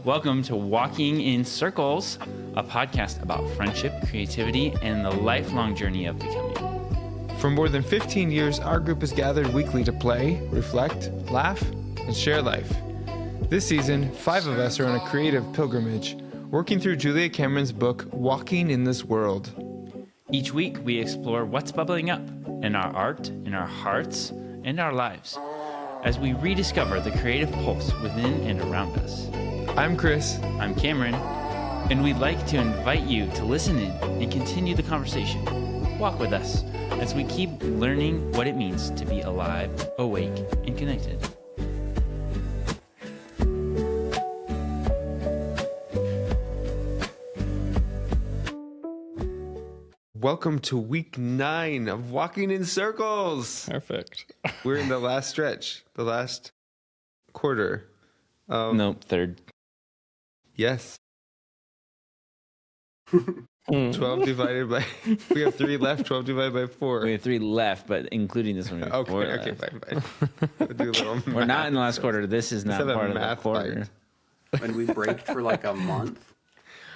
Welcome to Walking in Circles, a podcast about friendship, creativity, and the lifelong journey of becoming. For more than 15 years, our group has gathered weekly to play, reflect, laugh, and share life. This season, 5 of us are on a creative pilgrimage, working through Julia Cameron's book, Walking in This World. Each week, we explore what's bubbling up in our art, in our hearts, and our lives, as we rediscover the creative pulse within and around us. I'm Chris. I'm Cameron, and we'd like to invite you to listen in and continue the conversation. Walk with us as we keep learning what it means to be alive, awake, and connected. Welcome to week 9 of Walking in Circles. Perfect. We're in the last stretch, the last quarter. Nope, third. Yes. 12 divided by... We have 3 left, 12 divided by 4. We have 3 left, but including this one. We have 4 Okay, left. fine. We'll do a little We're not in the last quarter. This is not Let's have a part of the math quarter. bite. When we break for like a month.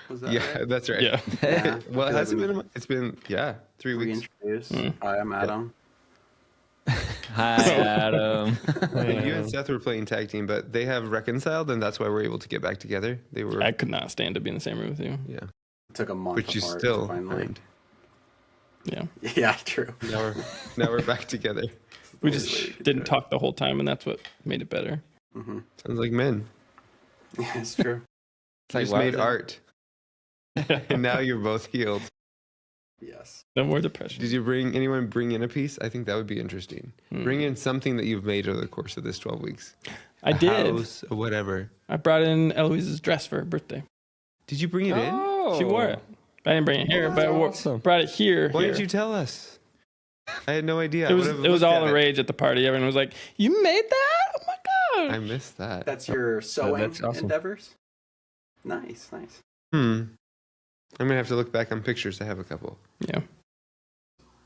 Was that Yeah, right? that's right. Yeah. Yeah. Well, it hasn't been a month. It's been, 3 weeks. Reintroduce. Hi, I'm Adam. Hi, Adam. You and Seth were playing tag team, but they have reconciled, and that's why we're able to get back together. They were, I could not stand to be in the same room with you. yeah, It took a month. but you apart still to finally. earned. Yeah. Yeah, true. Now we're back together. We just didn't talk the whole time, and that's what made it better. Mm-hmm. Sounds like men. Yeah, it's true. You just made art, and now you're both healed. Yes. No more depression. Did anyone bring in a piece? I think that would be interesting. Bring in something that you've made over the course of this 12 weeks. I A did. house, or whatever. I brought in Eloise's dress for her birthday. Did you bring it in? She wore it. I didn't bring it here, but I brought it here. Why here. didn't you tell us? I had no idea. It was all the rage at the party. Everyone was like, "You made that? Oh my god!" I missed that. That's your sewing that's awesome. endeavors? Nice. I'm going to have to look back on pictures. I have a couple. Yeah.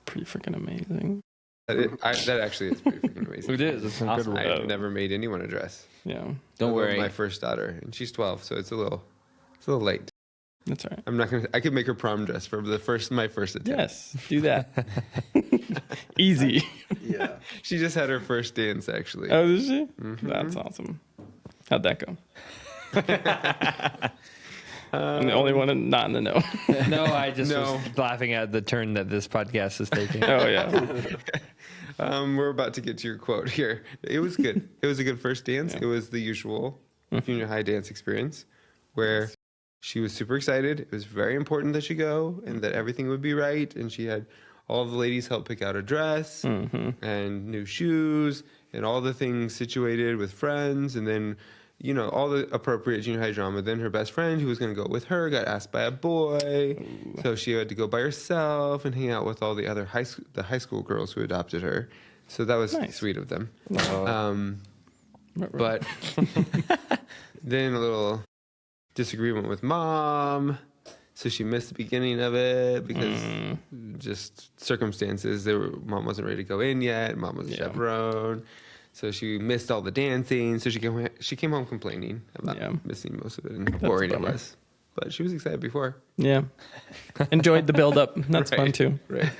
Pretty freaking amazing. That actually is pretty freaking amazing. It is. It's incredible. I've never made anyone a dress. Yeah. Don't I love worry. My first daughter, and she's 12, so it's a little late. That's all right. I'm not gonna. I could make her prom dress for my first attempt. Yes. Do that. Easy. Yeah. She just had her first dance actually. Oh, did she? That's awesome. How'd that go? I'm the only one not in the know. No, I just No. was laughing at the turn that this podcast is taking. Oh yeah. We're about to get to your quote here. It was good. It was a good first dance. It was the usual junior high dance experience where she was super excited. It was very important that she go and that everything would be right. And she had all the ladies help pick out a dress and new shoes and all the things situated with friends. And then, all the appropriate junior high drama. Then her best friend who was going to go with her got asked by a boy. Ooh. So she had to go by herself and hang out with all the other high school girls who adopted her. So that was sweet of them. But then a little disagreement with mom. So she missed the beginning of it because just circumstances. Mom wasn't ready to go in yet. Mom was a chaperone. So she missed all the dancing. So she came home complaining about missing most of it and boring it was. But she was excited before. Yeah. Enjoyed the build up. That's fun too. Right.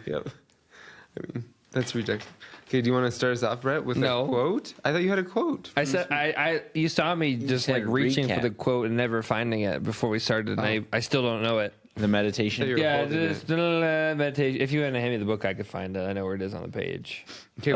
Yep. I mean, that's ridiculous. Okay, do you want to start us off, Brett, with a quote? I thought you had a quote. I said you saw me just like reaching for the quote and never finding it before we started, and I still don't know it. The meditation. Yeah, just meditation. If you hadn't handed me the book, I could find it. I know where it is on the page. Okay,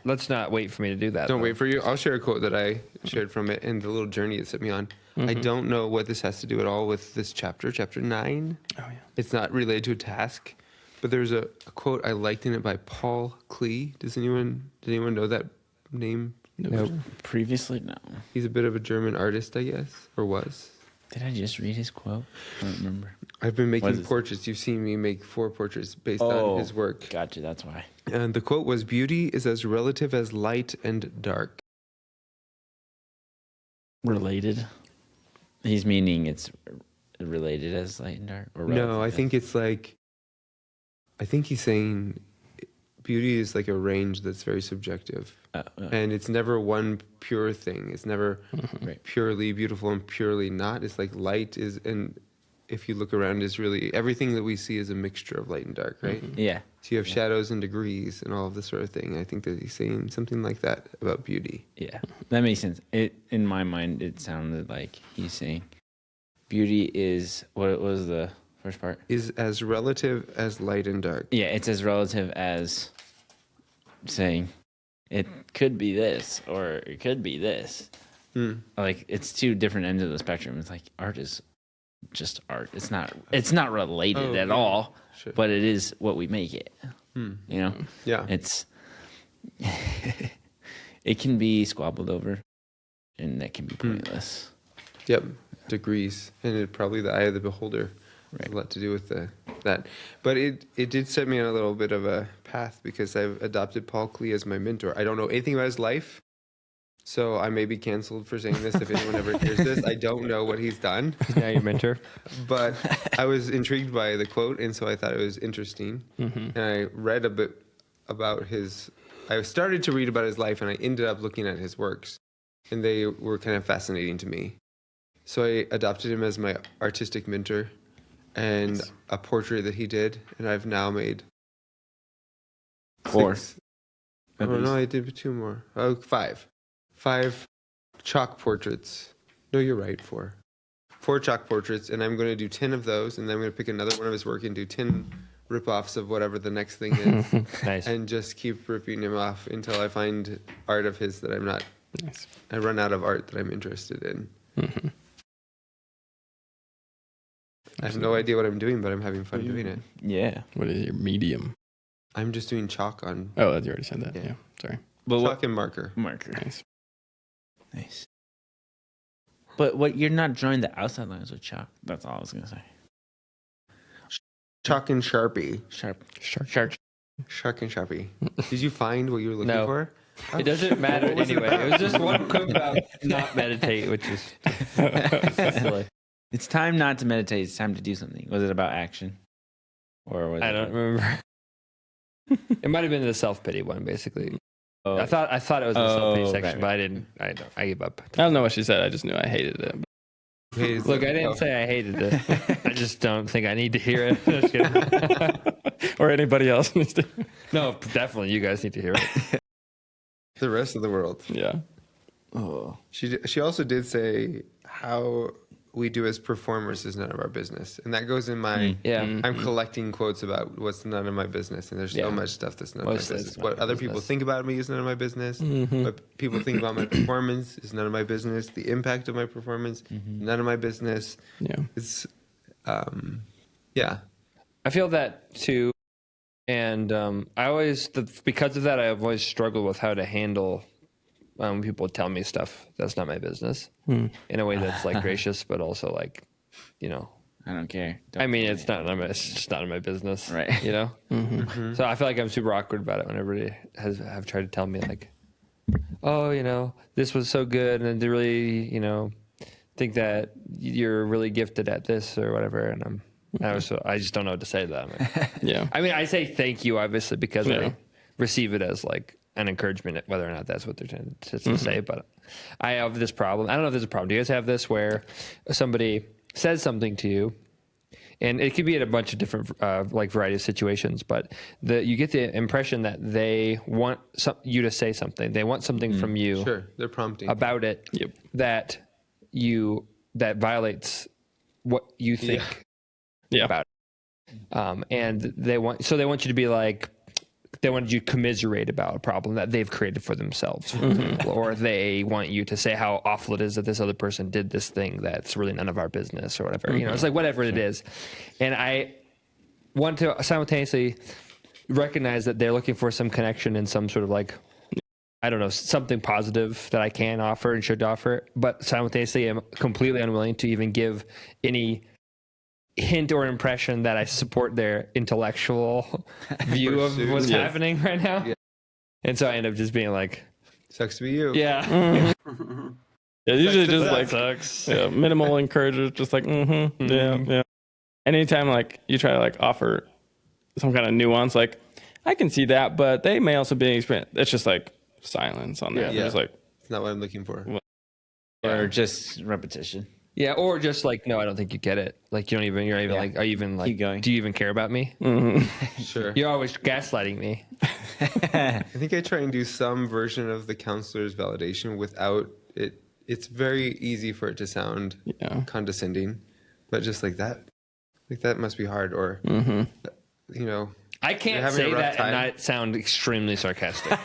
let's not wait for me to do that. Don't wait for you. I'll share a quote that I shared from it and the little journey it set me on. I don't know what this has to do at all with this chapter 9. Oh yeah. It's not related to a task, but there's a quote I liked in it by Paul Klee. Did anyone know that name? Nope. Previously, no. He's a bit of a German artist, I guess, or was. Did I just read his quote? I don't remember. I've been making portraits. You've seen me make 4 portraits based on his work. Gotcha, that's why. And the quote was, "Beauty is as relative as light and dark." Related? He's meaning it's related as light and dark? Or No, I think it's like, I think he's saying beauty is like a range that's very subjective. And it's never one pure thing. It's never purely beautiful and purely not. It's like light is, and if you look around, is really everything that we see is a mixture of light and dark, right? Yeah. So you have shadows and degrees and all of this sort of thing. I think that he's saying something like that about beauty. Yeah, that makes sense. In my mind, it sounded like he's saying beauty is, what was the first part? Is as relative as light and dark. Yeah, it's as relative as saying it could be this or it could be this. Like, it's two different ends of the spectrum. It's like art is just art. It's not related at all, but it is what we make it. You know? Yeah. It's it can be squabbled over, and that can be pointless. Yep. Degrees. And it probably the eye of the beholder. Right. Has a lot to do with that. But it did set me on a little bit of a path because I've adopted Paul Klee as my mentor. I don't know anything about his life, so I may be canceled for saying this if anyone ever hears this. I don't know what he's done. Yeah, your mentor. But I was intrigued by the quote, and so I thought it was interesting. And I read a bit about I started to read about his life, and I ended up looking at his works, and they were kind of fascinating to me. So I adopted him as my artistic mentor, and a portrait that he did, and I've now made 4. six. Oh no, I did 2 more. Oh, 5. 5 chalk portraits. No, you're right, 4. 4 chalk portraits, and I'm going to do 10 of those, and then I'm going to pick another one of his work and do 10 rip-offs of whatever the next thing is. Nice. And just keep ripping him off until I find art of his that I'm not. Nice. I run out of art that I'm interested in. I have no idea what I'm doing, but I'm having fun doing it. Yeah. What is your medium? I'm just doing chalk on Oh, you already said that. Yeah. Yeah. Sorry. But chalk and marker. marker. Nice. Nice. But what, you're not drawing the outside lines with chalk. That's all I was gonna say. Chalk and Sharpie. Sharp. Shark. Shark and Sharpie. Did you find what you were looking No. for? It doesn't matter What was it anyway. about? It was just one quote about not meditate, which is silly. It's time not to meditate. It's time to do something. Was it about action? Or was I it don't remember. It might have been the self-pity one, basically. Oh, I thought it was the self-pity right, section, right. but I didn't. I gave up. I don't know what she said. I just knew I hated it. Hey, is Look, that- I didn't say I hated it. I just don't think I need to hear it. Just kidding. Or anybody else needs to. No, definitely, you guys need to hear it. the rest of the world. Yeah. Oh. She also did say how we do as performers is none of our business, and that goes in my. Yeah. I'm collecting quotes about what's none of my business, and there's Yeah. so much stuff that's none of my Mostly it's business. not What your other people business. think about me is none of my business. What people think about my performance is none of my business. The impact of my performance, none of my business. Yeah. It's, yeah. I feel that too, and I always, because of that, I've always struggled with how to handle when people tell me stuff that's not my business in a way that's like gracious, but also like, you know. I don't care. I mean, it's just not in my business, Right. You know. So I feel like I'm super awkward about it when everybody have tried to tell me like, oh, you know, this was so good, and they really, you know, think that you're really gifted at this or whatever, and I just don't know what to say to that. Yeah. I mean, I say thank you, obviously, because Yeah. I receive it as like an encouragement, whether or not that's what they're trying to say. But I have this problem. I don't know if there's a problem. Do you guys have this where somebody says something to you, and it could be in a bunch of different, like variety of situations, but you get the impression that they want you to say something. They want something from you Sure. They're prompting. about it Yep. that violates what you think Yeah. about it. And they want you to be like, they want you to commiserate about a problem that they've created for themselves, for example, or they want you to say how awful it is that this other person did this thing that's really none of our business or whatever. You know, it's like whatever it is. And I want to simultaneously recognize that they're looking for some connection and some sort of like, I don't know, something positive that I can offer and should offer, but simultaneously I'm completely unwilling to even give any hint or impression that I support their intellectual view of Pursuit. what's Yeah. happening right now. Yeah. And so I end up just being like, Sucks to be you. yeah, Yeah. Usually Sucks to just that like sucks. yeah, minimal encouragers, just like yeah, yeah. Anytime like you try to like offer some kind of nuance, like I can see that, but they may also be experience. It's just like silence on there. Yeah. They're just like, It's not what I'm looking for. Or just repetition. Yeah, or just like, no, I don't think you get it. Like you're not even Yeah. like, are you even like, Keep going. do you even care about me? Sure. You're always gaslighting me. I think I try and do some version of the counselor's validation without it. It's very easy for it to sound condescending, but just like that must be hard. Or, you know, I You're can't having say a rough that time? and not sound extremely sarcastic.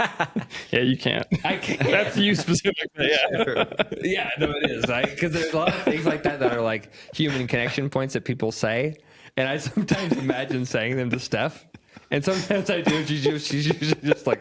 yeah, you can't. I can't. That's you specifically. Yeah. Yeah, no, it is. Because there's a lot of things like that are like human connection points that people say. And I sometimes imagine saying them to Steph. And sometimes I do. She's usually just like,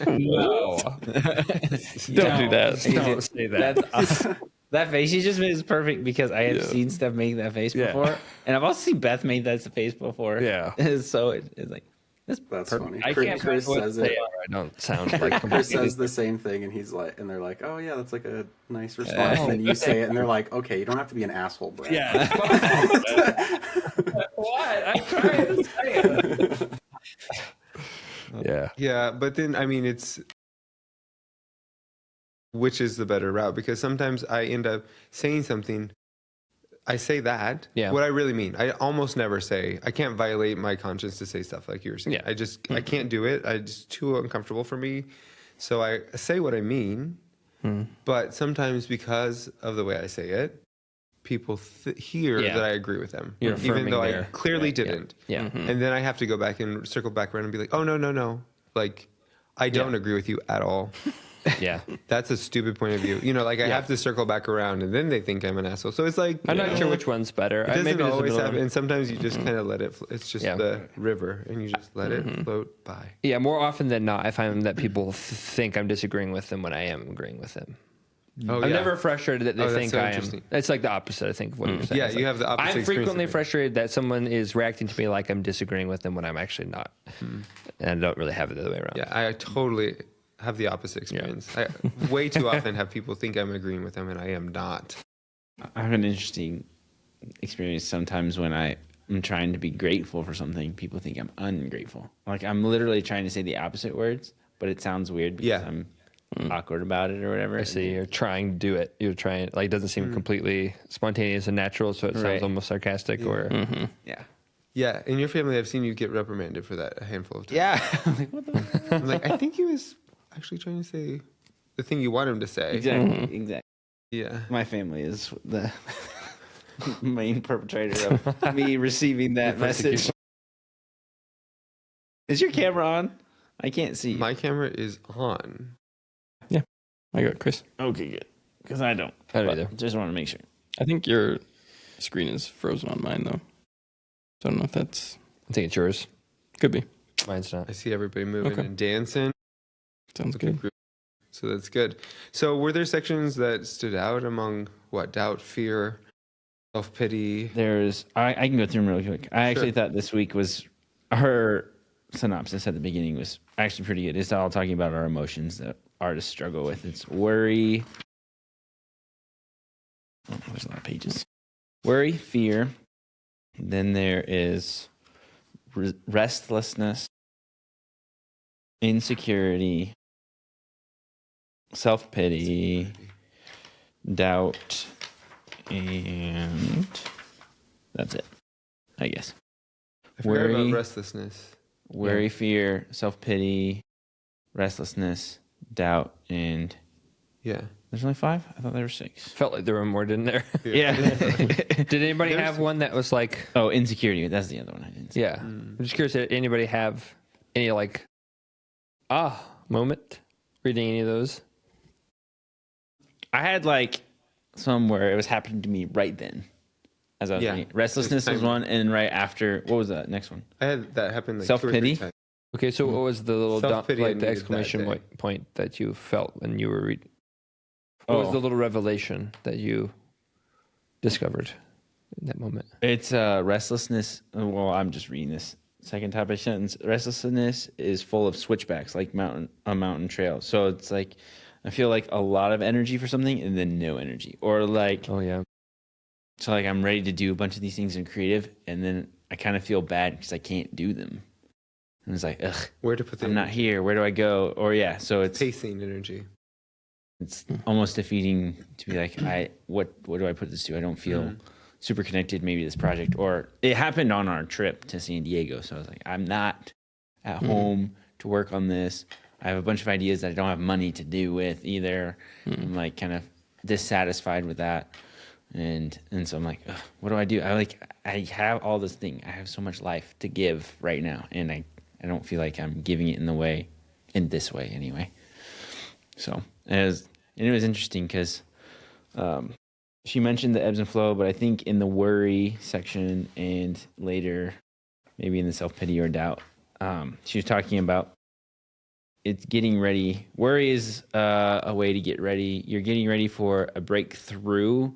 no. Don't do that. Don't say that. That's awesome. That face you just made is perfect because I have Yeah. seen Steph make that face Yeah. before, and I've also seen Beth make that face before. Yeah. So it's like That's funny. I Chris, can't Chris find what says to say it. or I don't sound like Chris says the same thing, and he's like, and they're like, "Oh yeah, that's like a nice response." And then you say it, and they're like, "Okay, you don't have to be an asshole, Brad." Yeah. What? I'm trying to say it. Yeah. yeah, but then I mean, it's which is the better route, because sometimes I end up saying something. I say that. Yeah. What I really mean. I almost never say. I can't violate my conscience to say stuff like you were saying. Yeah. I can't do it. I just too uncomfortable for me. So I say what I mean. But sometimes because of the way I say it, people hear Yeah. that I agree with them, You're even affirming though I their- clearly didn't. Yeah. And then I have to go back and circle back around and be like, oh no, like I don't agree with you at all. Yeah. That's a stupid point of view. You know, like I have to circle back around, and then they think I'm an asshole. So it's like I'm not sure which one's better. It doesn't Maybe there's a always middle happen, one. and sometimes you just kind of let it. It's just Yeah. the river, and you just let it float by. Yeah, more often than not, I find that people think I'm disagreeing with them when I am agreeing with them. Oh, I'm yeah. never frustrated that they Oh, that's think so I am. interesting. It's like the opposite, I think, of what you're saying. Yeah, It's you like, have the opposite I'm experience frequently of it. frustrated that someone is reacting to me like I'm disagreeing with them when I'm actually not. And I don't really have it the other way around. Yeah, I totally have the opposite experience. I way too often have people think I'm agreeing with them, and I am not. I have an interesting experience sometimes when I'm trying to be grateful for something. People think I'm ungrateful. Like I'm literally trying to say the opposite words, but it sounds weird because Yeah. I'm awkward about it or whatever. I see. You're trying to do it. You're trying, like, it doesn't seem completely spontaneous and natural, so it sounds Right. almost sarcastic or. Yeah. Yeah, in your family, I've seen you get reprimanded for that a handful of times. Yeah. I'm like, what the? I'm like, I think he was actually trying to say the thing you want him to say. Exactly. Exactly. Yeah. My family is the main perpetrator of me receiving that message. Is your camera on? I can't see. My camera is on. I got Chris. Okay, good. Because I don't. I don't But either. Just want to make sure. I think your screen is frozen on mine though. Don't know if that's I think it's yours. could be. Mine's not. I see everybody moving Okay. and dancing. Sounds Okay, good. group. So that's good. So were there sections that stood out among what? Doubt, fear, self-pity? There's. I can go through them real quick. I actually thought this week was her synopsis at the beginning was actually pretty good. It's all talking about our emotions that artists struggle with. It's worry. Oh, there's a lot of pages. Worry, fear. Then there is restlessness, insecurity, self-pity, doubt, and that's it, I guess. I forgot about Worry. restlessness. Worry, fear, self-pity, restlessness, doubt, and Yeah. there's only 5? I thought there were 6. Felt like there were more, didn't there? Yeah. Did anybody There's- have one that was like, Oh, insecurity. That's the other one I didn't see. yeah. I'm just curious, did anybody have any like, moment reading any of those? I had like some where it was happening to me right then. As I was Yeah. reading. Restlessness was one, and right after, what was that next one? I had that happen like 2 or 3 Self-pity? times. Okay, so what was the little Self-pity I like the needed exclamation that day. point that you felt when you were reading? What was Oh. the little revelation that you discovered in that moment? It's restlessness. Well, I'm just reading this second topic sentence. Restlessness is full of switchbacks, like a mountain trail. So it's like I feel like a lot of energy for something and then no energy, or like Oh yeah, so like I'm ready to do a bunch of these things in creative, and then I kind of feel bad because I can't do them. And it's like, ugh, Where to put the I'm not here. Where do I go? Or yeah, so it's pacing energy. it's almost defeating to be like, what do I put this to? I don't feel super connected. Maybe this project, or it happened on our trip to San Diego. So I was like, I'm not at home to work on this. I have a bunch of ideas that I don't have money to do with either. I'm like kind of dissatisfied with that. And so I'm like, ugh, what do I do? I have all this thing. I have so much life to give right now. And I don't feel like I'm giving it in this way anyway. So it was interesting because she mentioned the ebbs and flow, but I think in the worry section and later, maybe in the self-pity or doubt, she was talking about it's getting ready. Worry is a way to get ready. You're getting ready for a breakthrough,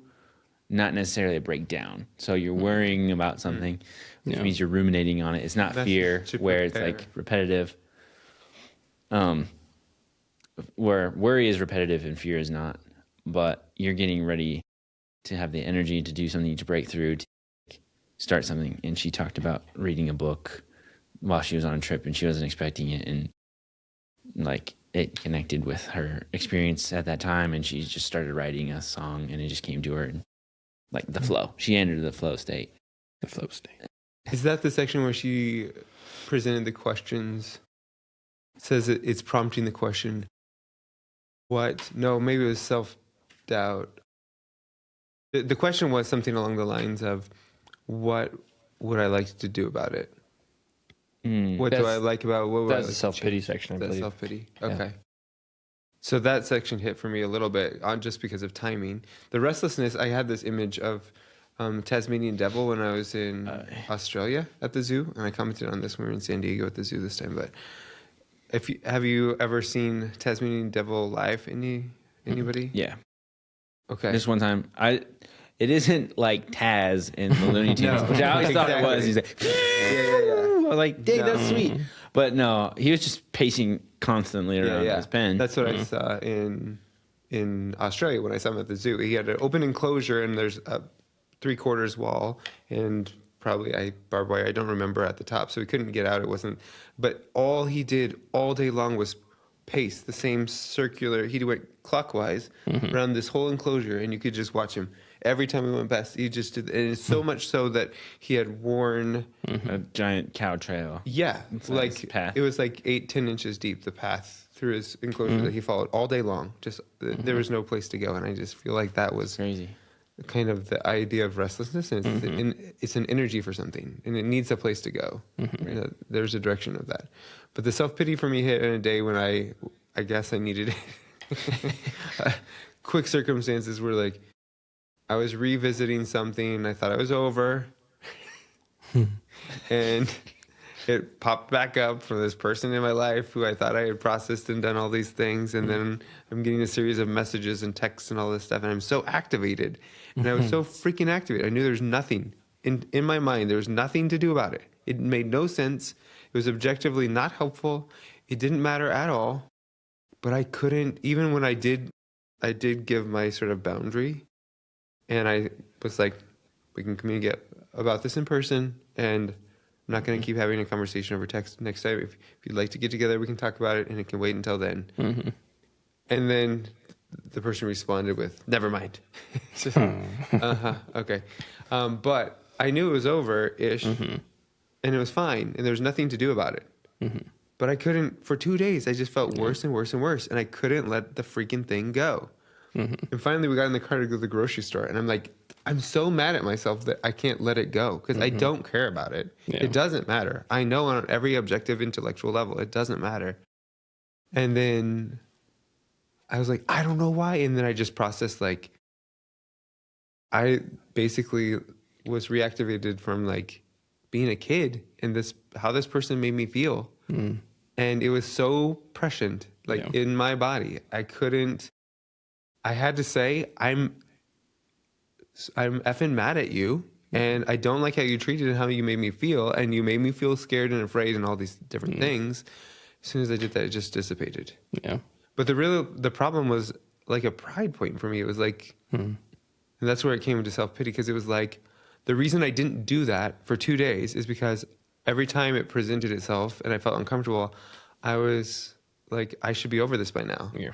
not necessarily a breakdown. So you're worrying about something, which means you're ruminating on it. It's not fear, where it's like repetitive. Where worry is repetitive and fear is not. But you're getting ready to have the energy to do something, to break through, to start something. And she talked about reading a book while she was on a trip, and she wasn't expecting it, and like it connected with her experience at that time, and she just started writing a song, and it just came to her, and like the flow. She entered the flow state. The flow state. Is that the section where she presented the questions? It says it's prompting the question. What? No, maybe it was self-doubt. The question was something along the lines of, what would I like to do about it? What do I like about what? That's the self-pity section, I That's believe. self-pity. Okay. Yeah. So that section hit for me a little bit, just because of timing. The restlessness, I had this image of Tasmanian devil when I was in Australia at the zoo, and I commented on this when we were in San Diego at the zoo this time. But have you ever seen Tasmanian devil live? Anybody? Yeah. Okay. This one time, it isn't like Taz in the Looney Tunes, which I always thought it was. He's like, yeah. I was like, dang, that's sweet. But no, he was just pacing constantly around his pen. That's what I saw in Australia when I saw him at the zoo. He had an open enclosure, and there's a 3/4 wall, and probably barbed wire. I don't remember at the top, so he couldn't get out. It wasn't. But all he did all day long was pace the same circular. He went clockwise around this whole enclosure, and you could just watch him. Every time we went past, he just did, and it's so much so that he had worn a giant cow trail. Yeah, like path. It was like 8-10 inches deep, the path through his enclosure that he followed all day long. Just there was no place to go, and I just feel like that was crazy. Kind of the idea of restlessness, and it's an energy for something, and it needs a place to go. There's a direction of that, but the self-pity for me hit in a day when I guess I needed it. Quick circumstances were like, I was revisiting something I thought I was over, and it popped back up for this person in my life who I thought I had processed and done all these things, and then I'm getting a series of messages and texts and all this stuff, and I'm so activated, and I was so freaking activated. I knew there's nothing in my mind. There was nothing to do about it. It made no sense. It was objectively not helpful. It didn't matter at all, but I couldn't, even when I did give my sort of boundary. And I was like, we can communicate about this in person, and I'm not going to keep having a conversation over text. Next time, if you'd like to get together, we can talk about it, and it can wait until then. And then the person responded with, never mind. Okay. But I knew it was over-ish, and it was fine, and there was nothing to do about it. But I couldn't, for 2 days, I just felt worse and worse and worse, and I couldn't let the freaking thing go. And finally, we got in the car to go to the grocery store, and I'm like, I'm so mad at myself that I can't let it go because I don't care about it. Yeah. It doesn't matter. I know on every objective intellectual level, it doesn't matter. And then I was like, I don't know why. And then I just processed, like, I basically was reactivated from like being a kid and how this person made me feel. And it was so prescient, like in my body. I had to say, I'm effing mad at you, and I don't like how you treated and how you made me feel, and you made me feel scared and afraid and all these different things. As soon as I did that, it just dissipated. Yeah. But the problem was like a pride point for me. It was like, and that's where it came into self-pity, because it was like, the reason I didn't do that for 2 days is because every time it presented itself and I felt uncomfortable, I was like, I should be over this by now. Yeah.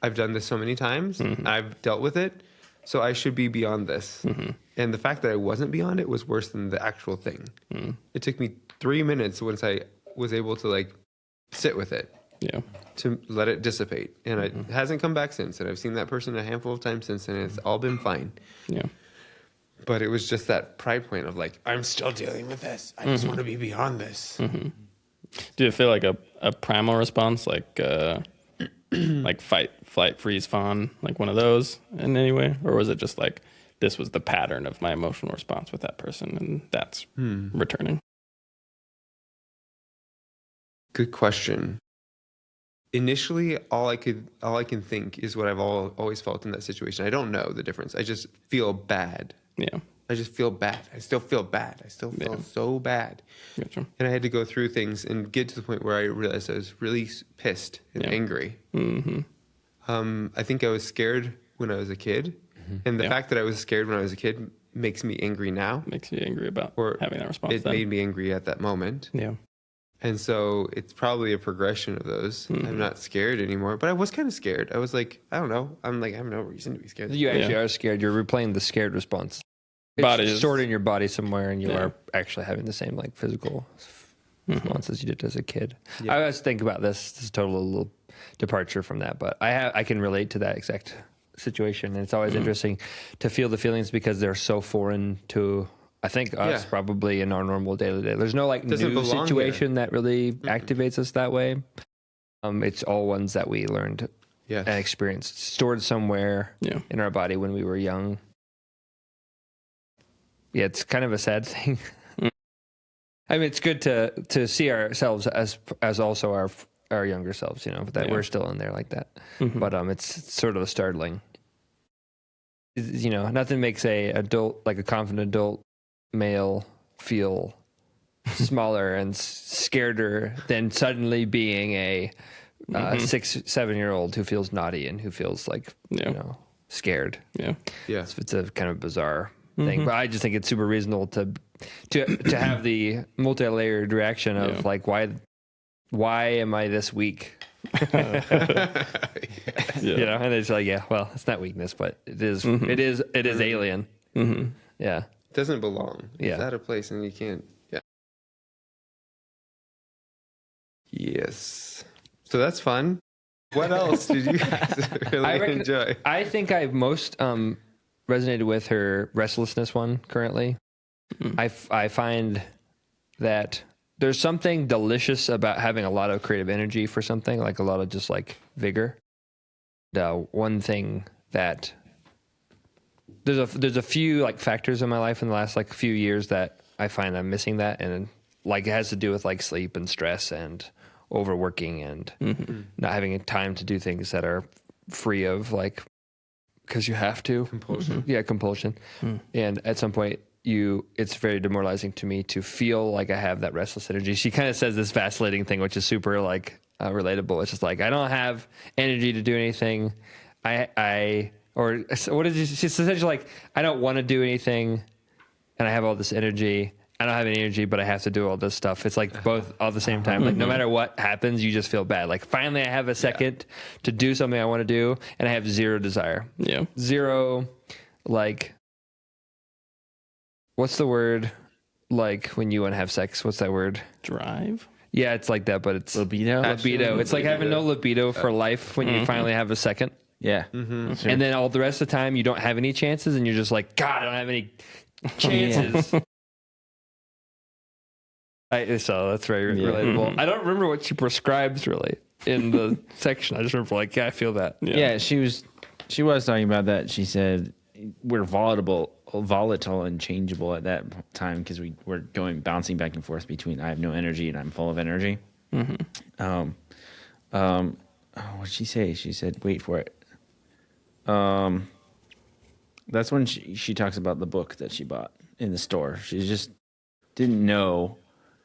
I've done this so many times. I've dealt with it. So I should be beyond this. And the fact that I wasn't beyond it was worse than the actual thing. It took me 3 minutes once I was able to like sit with it. Yeah. To let it dissipate. And it hasn't come back since. And I've seen that person a handful of times since, and it's all been fine. Yeah. But it was just that pride point of like, I'm still dealing with this. I just want to be beyond this. Do you feel like a primal response, like fight, flight, freeze, fawn, like one of those in any way? Or was it just like, this was the pattern of my emotional response with that person and that's returning? Good question. Initially, all I can think is what I've always felt in that situation. I don't know the difference. I just feel bad. Yeah. I just feel bad. I still feel bad. I still feel so bad. Gotcha. And I had to go through things and get to the point where I realized I was really pissed and angry. I think I was scared when I was a kid. And the fact that I was scared when I was a kid makes me angry now. Makes you angry about having that response. It made me angry at that moment. Yeah. And so it's probably a progression of those. I'm not scared anymore, but I was kind of scared. I was like, I don't know. I'm like, I have no reason to be scared. You actually are scared. You're replaying the scared response. Body It's is stored in your body somewhere, and you are actually having the same like physical responses you did as a kid. I always think about this. This is a total little departure from that, but I can relate to that exact situation. And it's always interesting to feel the feelings because they're so foreign to, I think, us probably in our normal day to day. There's no like new situation that really activates us that way. It's all ones that we learned and experienced, stored somewhere in our body when we were young. Yeah, it's kind of a sad thing. I mean, it's good to see ourselves as also our younger selves, you know, that we're still in there like that. But it's sort of startling. You know, nothing makes a confident adult male feel smaller and scareder than suddenly being a 6-7-year-old who feels naughty and who feels like you know scared. Yeah. It's a kind of bizarre thing, but I just think it's super reasonable to have the multi-layered reaction of like why am I this weak? You know, and it's like, well, it's not weakness, but it is alien. Yeah. It doesn't belong. It's out of place and you can't. Yeah. Yes. So that's fun. What else did you guys really enjoy? I think I've most resonated with her restlessness one currently. I find that there's something delicious about having a lot of creative energy for something, like a lot of just like vigor. One thing that there's a few like factors in my life in the last like few years that I find I'm missing that, and like it has to do with like sleep and stress and overworking and not having time to do things that are free of like because you have to compulsion. Compulsion. And at some point it's very demoralizing to me to feel like I have that restless energy. She kind of says this vacillating thing, which is super like relatable. It's just like, I don't have energy to do anything. Or what is it? She's essentially like, I don't want to do anything and I have all this energy. I don't have any energy, but I have to do all this stuff. It's like both all at the same time. Like no matter what happens, you just feel bad. Like finally I have a second to do something I want to do and I have zero desire. Yeah. Zero, like, what's the word? Like when you want to have sex, what's that word? Drive? Yeah, it's like that, but it's libido. Libido. It's like having no libido for life when you finally have a second. Yeah. Sure. And then all the rest of the time you don't have any chances and you're just like, God, I don't have any chances. So that's very relatable. I don't remember what she prescribes really in the section. I just remember like, I feel that. Yeah, she was talking about that. She said we're volatile and changeable at that time because we're bouncing back and forth between I have no energy and I'm full of energy. What did she say? She said, wait for it. That's when she talks about the book that she bought in the store. She just didn't know.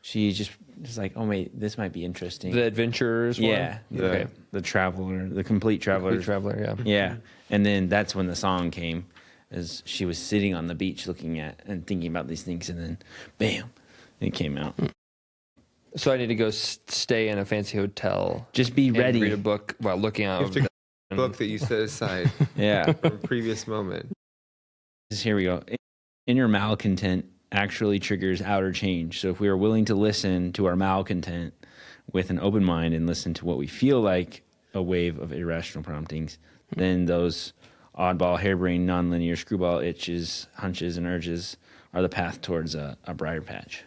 She just was like, oh, wait, this might be interesting. The Adventurers one? Yeah. The Traveler, the Complete Traveler. Complete Traveler, yeah. Yeah. And then that's when the song came, as she was sitting on the beach looking at and thinking about these things. And then, bam, it came out. So I need to go stay in a fancy hotel. Just be and ready. read a book while looking out. You have to book that you set aside Yeah. from a previous moment. Here we go. Inner malcontent actually triggers outer change. So if we are willing to listen to our malcontent with an open mind and listen to what we feel like a wave of irrational promptings, then those oddball, harebrained, nonlinear screwball itches, hunches, and urges are the path towards a brighter patch.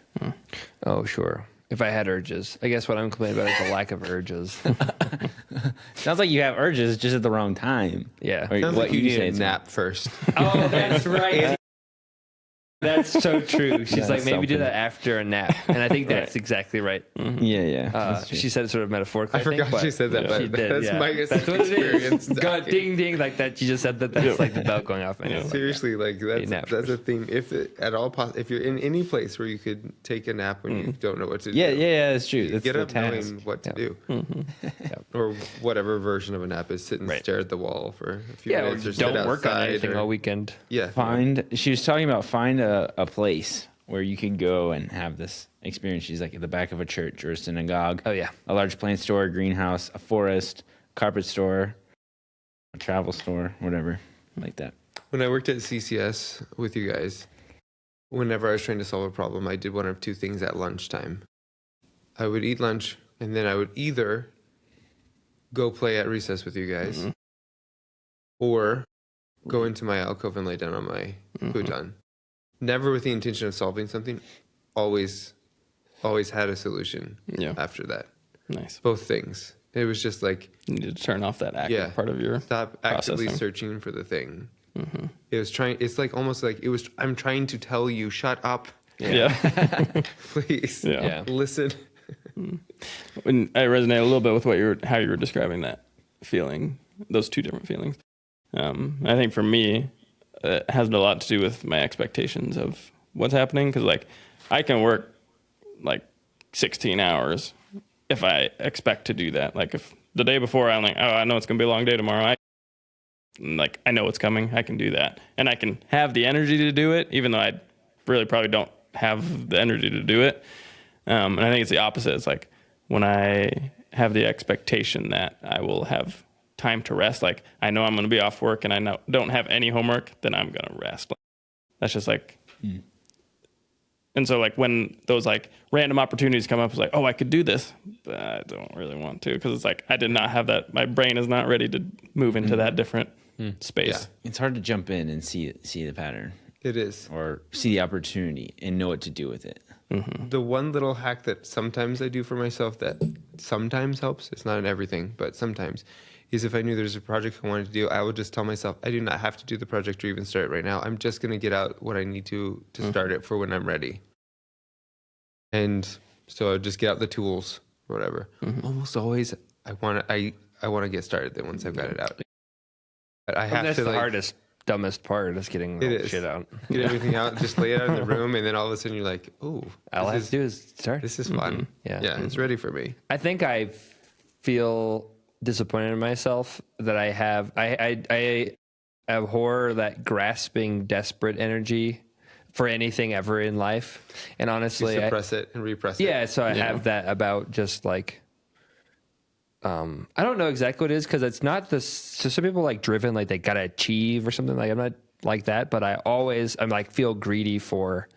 Oh, sure. If I had urges. I guess what I'm complaining about is the lack of urges. Sounds like you have urges just at the wrong time. Yeah. Or Sounds what like you need a say. nap first. Oh, that's right. That's so true. She's That's like, maybe do something. that after a nap. And I think that's exactly right. Yeah. She said it sort of metaphorically. I forgot think, she said that, but she did, that's yeah. my That's what it experience. is. God, ding, ding, like that. You just said that. That's like the bell going off. I know, like Seriously, like nap that's a theme. If it, at all if you're in any place where you could take a nap when you don't know what to do, Yeah, that's true. you That's get the up task. knowing what to do, Yeah. or whatever version of a nap is. Sit and Right. stare at the wall for a few Yeah, or minutes, or just sit don't work on outside, anything or- all weekend. Yeah, She was talking about find a place where you can go and have this experience. She's like at the back of a church or a synagogue. Oh, yeah. A large plant store, a greenhouse, a forest, carpet store, a travel store, whatever, like that. When I worked at CCS with you guys, whenever I was trying to solve a problem, I did one of two things at lunchtime. I would eat lunch, and then I would either go play at recess with you guys, or go into my alcove and lay down on my futon. Never with the intention of solving something. Always had a solution Yeah. after that. Nice. Both things. It was just like, You need to turn off that active part of your stop actively processing. searching for the thing. It was trying. It's like almost like it was. I'm trying to tell you, shut up, Yeah. please. Yeah. Listen. And I resonate a little bit with how you were describing that feeling, those two different feelings. I think for me, it has a lot to do with my expectations of what's happening. Cause like I can work like 16 hours if I expect to do that. Like if the day before I'm like, oh, I know it's going to be a long day tomorrow. I know it's coming. I can do that. And I can have the energy to do it, even though I really probably don't have the energy to do it. And I think it's the opposite. It's like when I have the expectation that I will have time to rest, like I know I'm going to be off work and I don't have any homework, then I'm going to rest. That's just like, and so like when those like random opportunities come up, it's like, oh, I could do this, but I don't really want to. Cause it's like, I did not have that. My brain is not ready to move into that different space. Yeah. It's hard to jump in and see the pattern It is. or see the opportunity and know what to do with it. The one little hack that sometimes I do for myself that sometimes helps, it's not in everything, but sometimes, is if I knew there's a project I wanted to do, I would just tell myself, I do not have to do the project or even start it right now. I'm just going to get out what I need to start it for when I'm ready. And so I just get out the tools, whatever. Almost always, I want to get started then once I've got it out. But I have That's to the like, hardest, dumbest part is getting all It the is. shit out. get everything out, just lay it out in the room, and then all of a sudden you're like, "Ooh, All I have to do is start. this is fun. Yeah. Yeah, it's ready for me." I think I feel disappointed in myself that I have. I abhor that grasping, desperate energy for anything ever in life. And You honestly, suppress it and repress it. yeah. So I have that about just like. I don't know exactly what it is because it's not this. So some people like driven, like they gotta achieve or something. Like I'm not like that, but I'm like feel greedy for,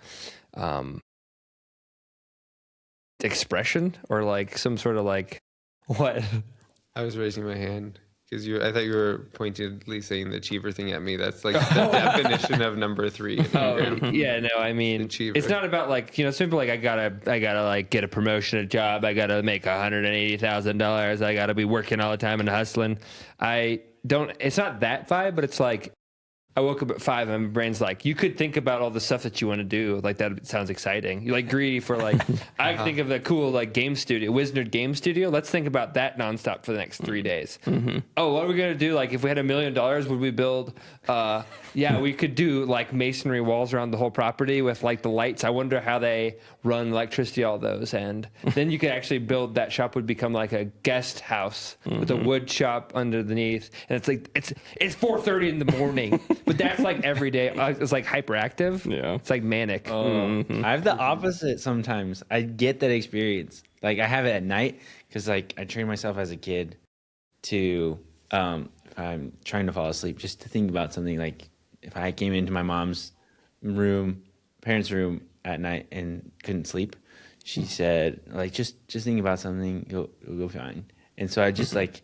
expression or like some sort of like what. I was raising my hand because I thought you were pointedly saying the achiever thing at me. That's like the definition of number 3. Yeah, no, I mean, Achiever. it's not about like, some people like, I gotta like get a promotion, a job. I gotta make $180,000. I gotta be working all the time and hustling. It's not that vibe, but it's like, I woke up at 5 and my brain's like, you could think about all the stuff that you want to do. Like that sounds exciting. You're like greedy for like, I think of the cool like game studio, Wisnerd game studio. Let's think about that nonstop for the next 3 days. Oh, what are we going to do? Like if we had $1 million, would we build, we could do like masonry walls around the whole property with like the lights. I wonder how they run electricity, all those. And then you could actually build that shop would become like a guest house with a wood shop underneath. And it's like, it's 4:30 in the morning. But that's like every day. It's like hyperactive. Yeah. It's like manic. I have the opposite sometimes. I get that experience. Like I have it at night because like I trained myself as a kid to if I'm trying to fall asleep, just to think about something. Like if I came into my mom's parents' room at night and couldn't sleep, she said like just think about something, it'll go fine. And so I just like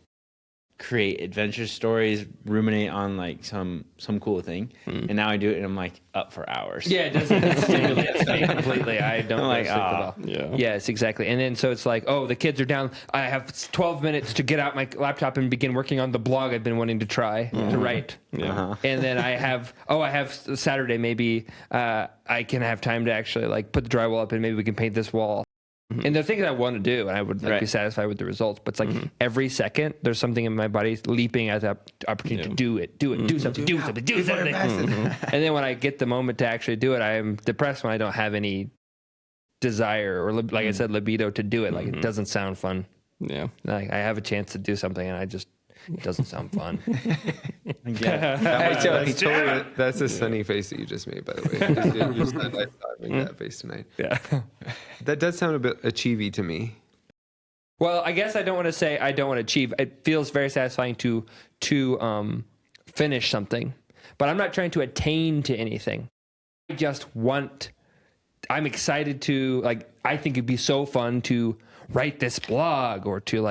create adventure stories, ruminate on like some cool thing, and now I do it and I'm like up for hours. Yeah, it doesn't stimulate me completely. I don't I'm like, sleep at all. Yeah. Yes, exactly. And then so it's like, oh, the kids are down. I have 12 minutes to get out my laptop and begin working on the blog I've been wanting to try to write. Yeah. And then I have Saturday, maybe I can have time to actually like put the drywall up and maybe we can paint this wall. And there are things I want to do, and I would like, be satisfied with the results. But it's like every second, there's something in my body leaping at the opportunity to do something. And then when I get the moment to actually do it, I am depressed when I don't have any desire or, like I said, libido to do it. Like it doesn't sound fun. Yeah. Like I have a chance to do something, and it doesn't sound fun. That's a sunny face that you just made, by the way. You said I thought I'd make that face tonight. Yeah. That does sound a bit achievey to me. Well, I guess I don't want to say I don't want to achieve. It feels very satisfying to finish something, but I'm not trying to attain to anything. I just want. I'm excited to like. I think it'd be so fun to write this blog or to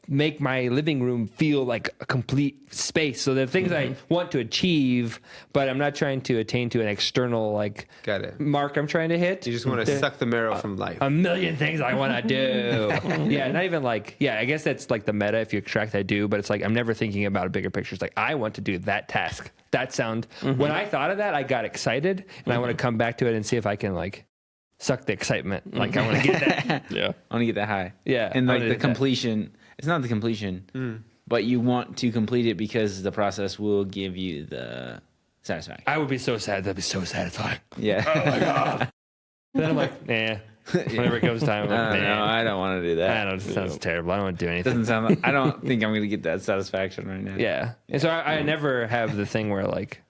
make my living room feel like a complete space. So the things I want to achieve, but I'm not trying to attain to an external like Got it. mark I'm trying to hit. You just want to suck the marrow from life. A million things I want to do. Yeah, not even like, yeah, I guess that's like the meta if you extract I do, but it's like I'm never thinking about a bigger picture. It's like I want to do that task. That sound. When I thought of that, I got excited and I want to come back to it and see if I can like suck the excitement. Like I want to get that. Yeah. I want to get that high. Yeah, And I like wanna the get that. completion, it's not the completion, but you want to complete it because the process will give you the satisfaction. I would be so sad. That'd be so satisfying. Yeah. Oh my God. Then I'm like, nah. Whenever it comes time, I'm I like, don't know. nah. I don't want to do that. I don't know. It sounds terrible. I don't want to do anything. Doesn't sound like, I don't think I'm going to get that satisfaction right now. Yeah. And so I never have the thing where like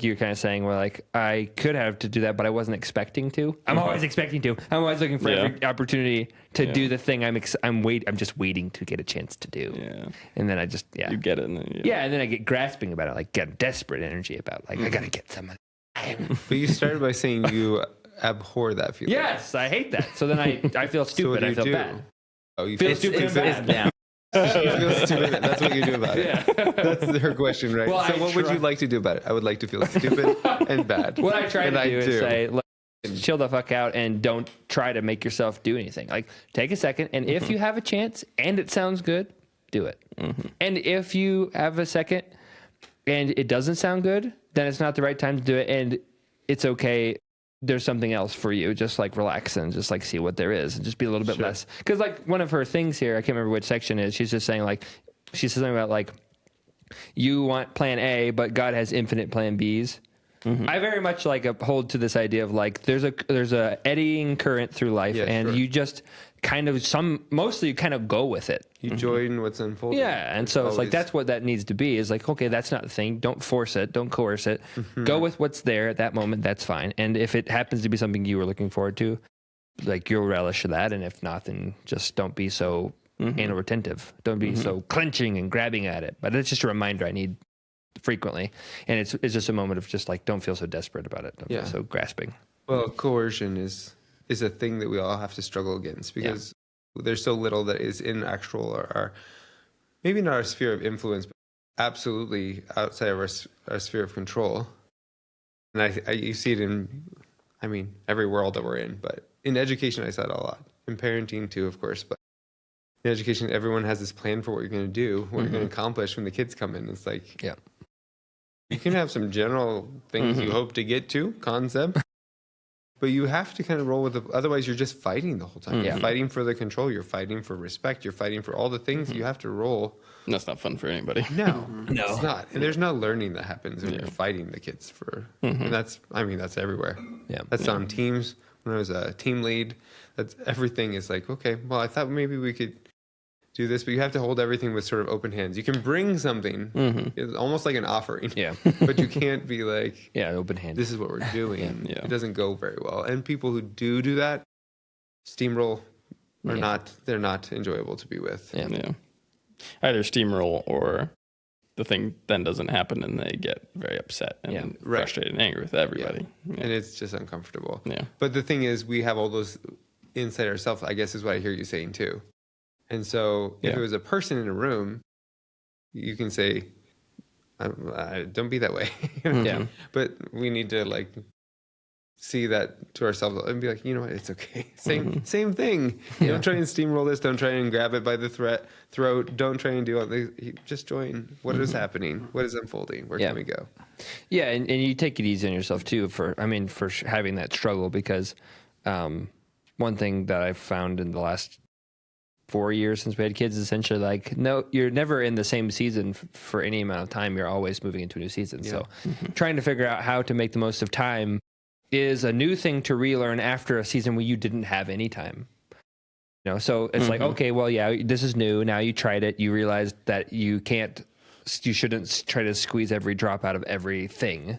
you're kind of saying where like I could have to do that, but I wasn't expecting to. I'm always expecting to. I'm always looking for every opportunity to do the thing I'm just waiting to get a chance to do. Yeah. And then I just, You get it. And then, and then I get grasping about it, like get desperate energy about like, I got to get some of that. But you started by saying you abhor that feeling. Yes, I hate that. So then I feel So stupid. what do I you feel do? bad. Oh, you Feel feel stupid and bad. Yeah. You feel stupid. That's what you do about it. Yeah. That's her question, right? Well, so I what would try- you like to do about it? I would like to feel stupid and bad. What I try And to I do is do. say, look, chill the fuck out and don't try to make yourself do anything. Like, take a second, and if you have a chance and it sounds good, do it. And if you have a second and it doesn't sound good, then it's not the right time to do it, and it's okay. There's something else for you. Just like relax and just like see what there is and just be a little bit less. Because like one of her things here, I can't remember which section it is. She's just saying like, she says something about like, you want plan A, but God has infinite plan Bs. I very much like hold to this idea of like, there's a eddying current through life, and you just kind of mostly you kind of go with it. You join what's unfolding. Yeah, and so it's like that's what that needs to be. Is like, okay, that's not the thing. Don't force it. Don't coerce it. Go with what's there at that moment. That's fine. And if it happens to be something you were looking forward to, like you'll relish that. And if not, then just don't be so anal retentive. Don't be so clenching and grabbing at it. But it's just a reminder I need frequently, and it's just a moment of just like don't feel so desperate about it. Don't feel so grasping. Well, coercion is a thing that we all have to struggle against because there's so little that is in actual or our, maybe not our sphere of influence, but absolutely outside of our sphere of control. And you see it in, I mean, every world that we're in, but in education, I saw it a lot. In parenting too, of course, but in education, everyone has this plan for what you're going to do, what you're going to accomplish when the kids come in. It's like, you can have some general things you hope to get to, concept, but you have to kind of roll with it. Otherwise, you're just fighting the whole time. You're fighting for the control. You're fighting for respect. You're fighting for all the things you have to roll. And that's not fun for anybody. No, it's not. And there's no learning that happens when you're fighting the kids for, and that's everywhere. Yeah. That's on teams. When I was a team lead, that's everything is like, okay, well, I thought maybe we could do this, but you have to hold everything with sort of open hands. You can bring something, it's almost like an offering, but you can't be like, open handed. This is what we're doing. It doesn't go very well. And people who do that, steamroll, they're not enjoyable to be with. Either steamroll or the thing then doesn't happen and they get very upset and frustrated and angry with everybody. And it's just uncomfortable. Yeah. But the thing is, we have all those inside ourselves, I guess is what I hear you saying too. And so if it was a person in a room, you can say, don't be that way. But we need to like see that to ourselves and be like, you know what, it's okay. Same thing. Don't try and steamroll this. Don't try and grab it by the throat. Don't try and do all this. Just join. What is happening? What is unfolding? Where can we go? Yeah, and you take it easy on yourself too for having that struggle, because one thing that I've found in the last 4 years since we had kids is essentially like, no, you're never in the same season for any amount of time. You're always moving into a new season. So trying to figure out how to make the most of time is a new thing to relearn after a season where you didn't have any time. So it's like, okay, well, this is new. Now you tried it. You realized that you shouldn't try to squeeze every drop out of everything.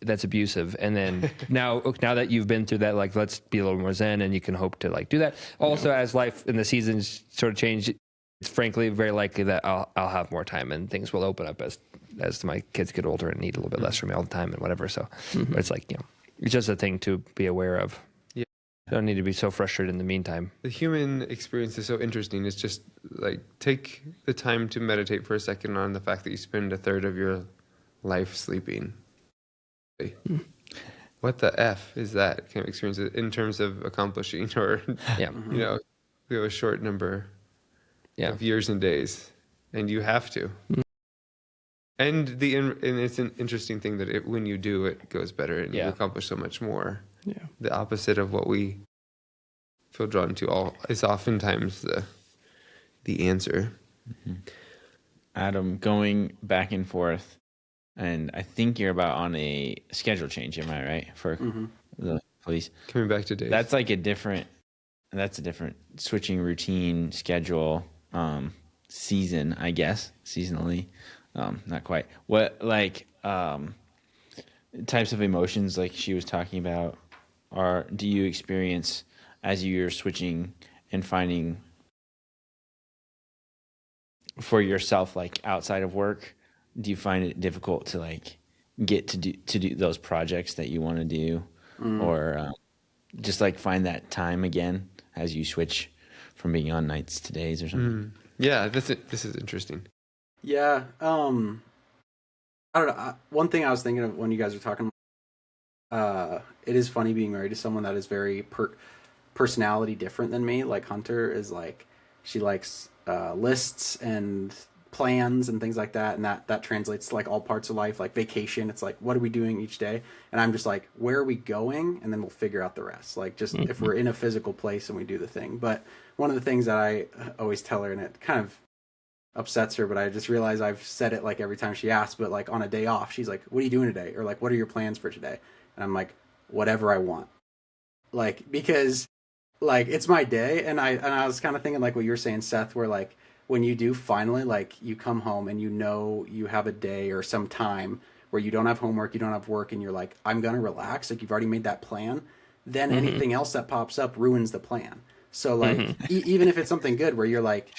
That's abusive. And then now that you've been through that, like, let's be a little more zen, and you can hope to like do that. Also, as life and the seasons sort of change, it's frankly very likely that I'll have more time and things will open up as my kids get older and need a little bit less from me all the time and whatever. So but it's like, it's just a thing to be aware of. Yeah. I don't need to be so frustrated in the meantime. The human experience is so interesting. It's just like, take the time to meditate for a second on the fact that you spend a third of your life sleeping. What the F is that kind of experience in terms of accomplishing, or, we have a short number of years and days, and you have to. And it's an interesting thing that when you do, it goes better and you accomplish so much more. Yeah. The opposite of what we feel drawn to is oftentimes the answer. Adam, going back and forth, and I think you're about on a schedule change. Am I right? For the police coming back to days. That's a different switching routine schedule season, I guess, seasonally. Not quite. What types of emotions like she was talking about do you experience as you're switching and finding for yourself, like outside of work? Do you find it difficult to like get to do those projects that you want to do, or just like find that time again as you switch from being on nights to days or something? Yeah, this is interesting. Yeah. I don't know. One thing I was thinking of when you guys were talking, it is funny being married to someone that is very personality different than me. Like Hunter is like, she likes lists and plans and things like that, and that translates to like all parts of life. Like vacation, it's like, what are we doing each day? And I'm just like, where are we going? And then we'll figure out the rest. Like, just if we're in a physical place and we do the thing. But one of the things that I always tell her, and it kind of upsets her, but I just realize I've said it like every time she asks, but like on a day off, she's like, what are you doing today? Or like, what are your plans for today? And I'm like, whatever I want. Like, because like it's my day. And I was kind of thinking like what you were saying, Seth, where like when you do finally, like you come home and you have a day or some time where you don't have homework, you don't have work, and you're like, I'm going to relax. Like you've already made that plan. Then anything else that pops up ruins the plan. So like, even if it's something good where you're like,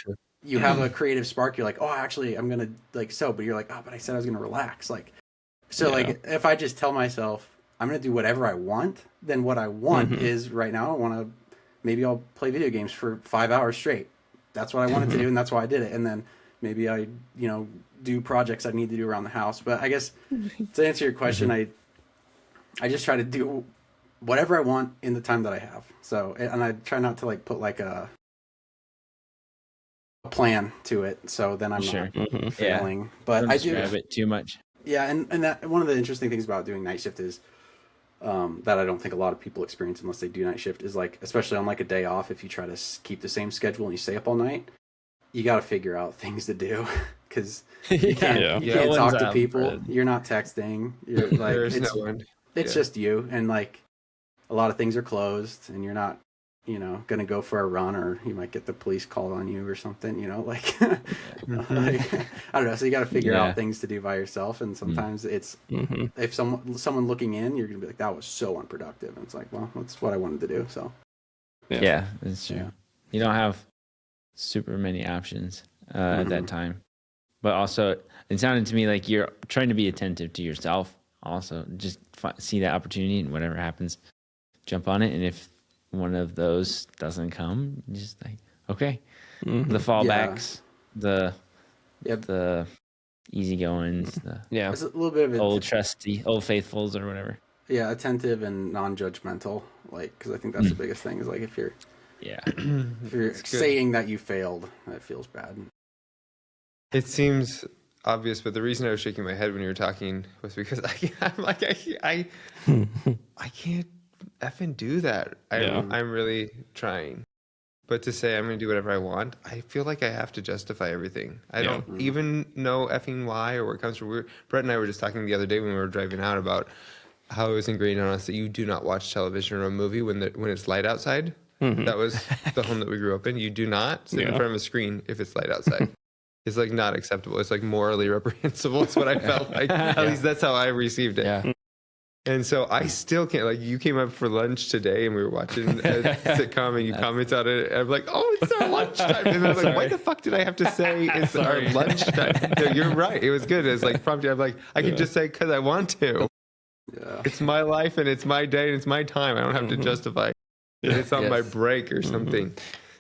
you have a creative spark, you're like, oh, actually I'm going to like but you're like, oh, but I said I was going to relax. Like, so like if I just tell myself I'm going to do whatever I want, then what I want is right now, maybe I'll play video games for 5 hours straight. That's what I wanted to do. And that's why I did it. And then maybe I, do projects I need to do around the house. But I guess to answer your question, I just try to do whatever I want in the time that I have. So, and I try not to like put like a plan to it. So then I'm not failing. But I do describe it too much. Yeah. And that one of the interesting things about doing night shift is, that I don't think a lot of people experience unless they do night shift is like, especially on like a day off, if you try to keep the same schedule and you stay up all night, you got to figure out things to do because you can't talk to people. You're not texting. You're like, it's just you. And like a lot of things are closed and you're not gonna go for a run, or you might get the police called on you or something, like, like I don't know. So you got to figure out things to do by yourself, and sometimes it's if someone looking in, you're gonna be like, that was so unproductive, and it's like, well, that's what I wanted to do. So yeah, that's true. Yeah. You don't have super many options at that time, but also it sounded to me like you're trying to be attentive to yourself. Also, just see that opportunity, and whatever happens, jump on it. And if one of those doesn't come, just like, okay, the fallbacks, the easygoings, it's a little bit of old trusty, old faithfuls, or whatever. Yeah, attentive and non-judgmental, like, because I think that's the biggest thing is like if you're saying that you failed, that feels bad. It seems obvious, but the reason I was shaking my head when you were talking was because I'm like I can't effing do that. I'm really trying. But to say I'm going to do whatever I want, I feel like I have to justify everything. I don't even know effing why or where it comes from. Brett and I were just talking the other day when we were driving out about how it was ingrained on us that you do not watch television or a movie when it's light outside. That was the home that we grew up in. You do not sit in front of a screen if it's light outside. It's like not acceptable. It's like morally reprehensible. It's what I felt like. At least that's how I received it. Yeah. And so I still can't, like, you came up for lunch today and we were watching a sitcom and you commented on it. And I'm like, oh, it's our lunchtime. And I'm like, why the fuck did I have to say it's our lunchtime? No, you're right. It was good. It's like prompting. I'm like, I can just say because I want to. Yeah. It's my life and it's my day and it's my time. I don't have to justify. It's on my break or something.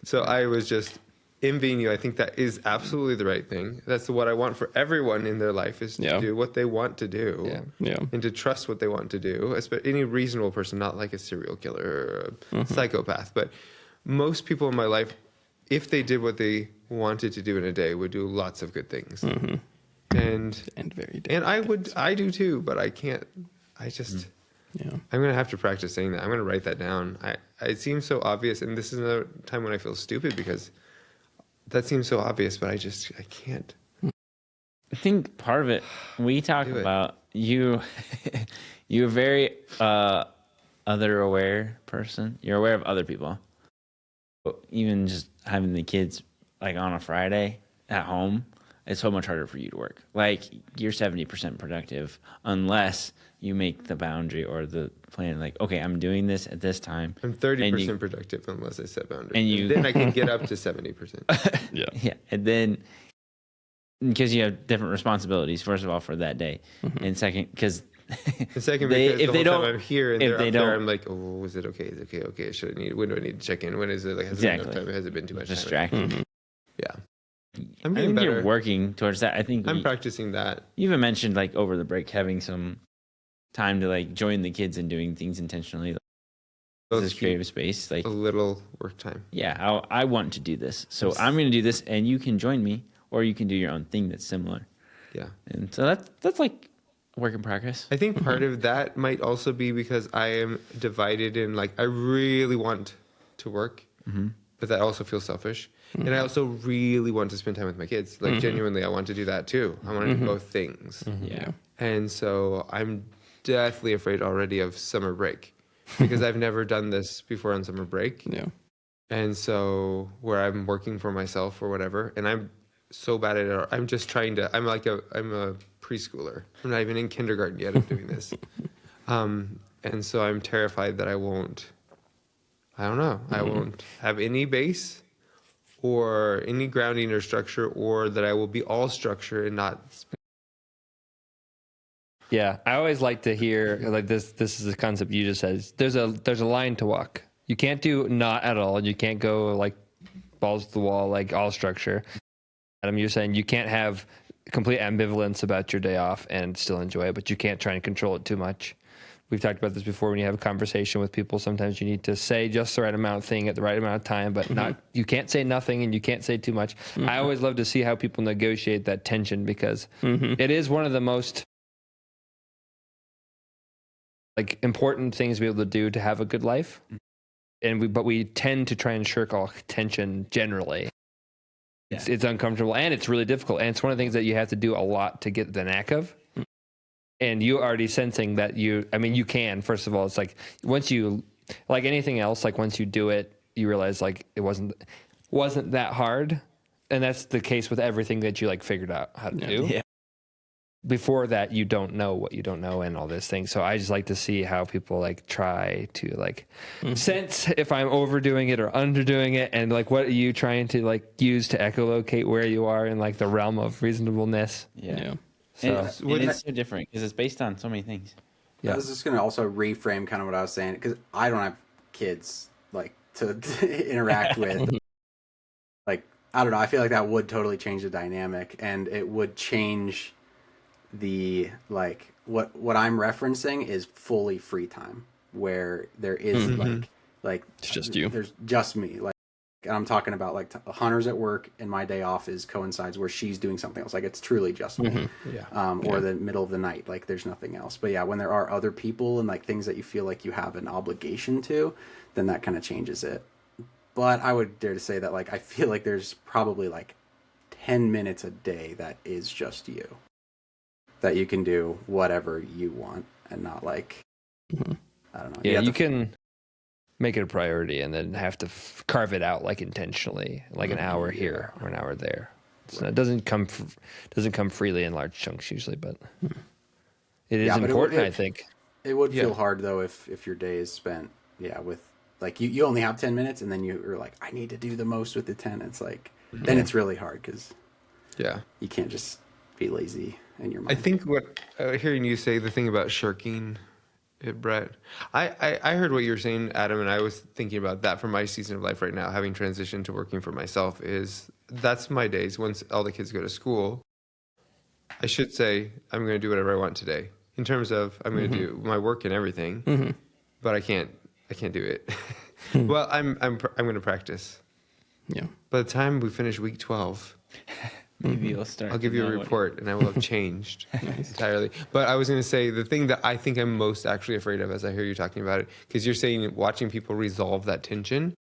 So I was just envying you. I think that is absolutely the right thing. That's what I want for everyone in their life is to do what they want to do and to trust what they want to do. Any reasonable person, not like a serial killer or a psychopath, but most people in my life, if they did what they wanted to do in a day, would do lots of good things. And very and I do too, but I can't. I just. I'm gonna have to practice saying that. I'm gonna write that down. It seems so obvious, and this is another time when I feel stupid because that seems so obvious, but I can't. I think part of it, we talk about you're a very other aware person. You're aware of other people. Even just having the kids like on a Friday at home, it's so much harder for you to work. Like you're 70% productive unless you make the boundary or the plan. Like, okay, I'm doing this at this time. I'm 30% productive unless I set boundaries. And then I can get up to 70%. Yeah. And then because you have different responsibilities, first of all, for that day. And second, because if they don't, I'm here and they're up there, I'm like, oh, is it okay? Is it okay? When do I need to check in? When is it? Like, has it been enough time? Has it been too much distracting? Yeah. I think you're working towards that. I think I'm practicing that. You even mentioned like over the break having some time to like join the kids and doing things intentionally. This creative space, like a little work time. Yeah, I want to do this, so I'm going to do this, and you can join me, or you can do your own thing that's similar. Yeah, and so that's like a work in progress. I think part of that might also be because I am divided in like I really want to work, but that also feels selfish. And I also really want to spend time with my kids. Like genuinely, I want to do that too. I want to do both things. Yeah. And so I'm deathly afraid already of summer break because I've never done this before on summer break. Yeah. And so where I'm working for myself or whatever, and I'm so bad at it. I'm just trying to. I'm a preschooler. I'm not even in kindergarten yet. I'm doing this. And so I'm terrified that I won't. I don't know. I won't have any base or any grounding or structure, or that I will be all structure and not. Yeah, I always like to hear like this. This is a concept you just said. There's a line to walk. You can't do not at all. You can't go like balls to the wall, like all structure. Adam, you're saying you can't have complete ambivalence about your day off and still enjoy it, but you can't try and control it too much. We've talked about this before. When you have a conversation with people, sometimes you need to say just the right amount of thing at the right amount of time, but not. You can't say nothing and you can't say too much. I always love to see how people negotiate that tension because it is one of the most like important things to be able to do to have a good life. But we tend to try and shirk all tension generally. Yeah. It's uncomfortable and it's really difficult. And it's one of the things that you have to do a lot to get the knack of. And you already sensing that you can, first of all, it's like once you, like anything else, like once you do it, you realize like it wasn't that hard, and that's the case with everything that you like figured out how to do. Yeah. Before that, you don't know what you don't know and all this thing. So I just like to see how people like try to like sense if I'm overdoing it or underdoing it, and like what are you trying to like use to echolocate where you are in like the realm of reasonableness. Yeah. So And it's so different because it's based on so many things. I was just going to also reframe kind of what I was saying, because I don't have kids like to interact with. Like, I don't know. I feel like that would totally change the dynamic, and it would change the like what I'm referencing is fully free time, where there is like It's just you. There's just me. Like, and I'm talking about like Hunter's at work and my day off coincides where she's doing something else. Like, it's truly just me. Or the middle of the night. Like, there's nothing else. But yeah, when there are other people and like things that you feel like you have an obligation to, then that kind of changes it. But I would dare to say that like I feel like there's probably like 10 minutes a day that is just you. That you can do whatever you want and not like, I don't know. yeah, you can make it a priority and then have to carve it out like intentionally, like an hour here or an hour there. So it doesn't come freely in large chunks usually, but it is important. I think it would feel hard though if your day is spent with like you only have 10 minutes and then you're like, I need to do the most with the 10. It's like then it's really hard because you can't just be lazy in your mind. I think what hearing you say the thing about shirking it, Brett, I heard what you were saying, Adam, and I was thinking about that for my season of life right now, having transitioned to working for myself. That's my days once all the kids go to school. I should say I'm going to do whatever I want today in terms of I'm going to do my work and everything, but I can't do it. Well, I'm going to practice. Yeah. By the time we finish week 12. Maybe you'll start. I'll give you a report, and I will have changed entirely. But I was going to say the thing that I think I'm most actually afraid of, as I hear you talking about it, because you're saying watching people resolve that tension,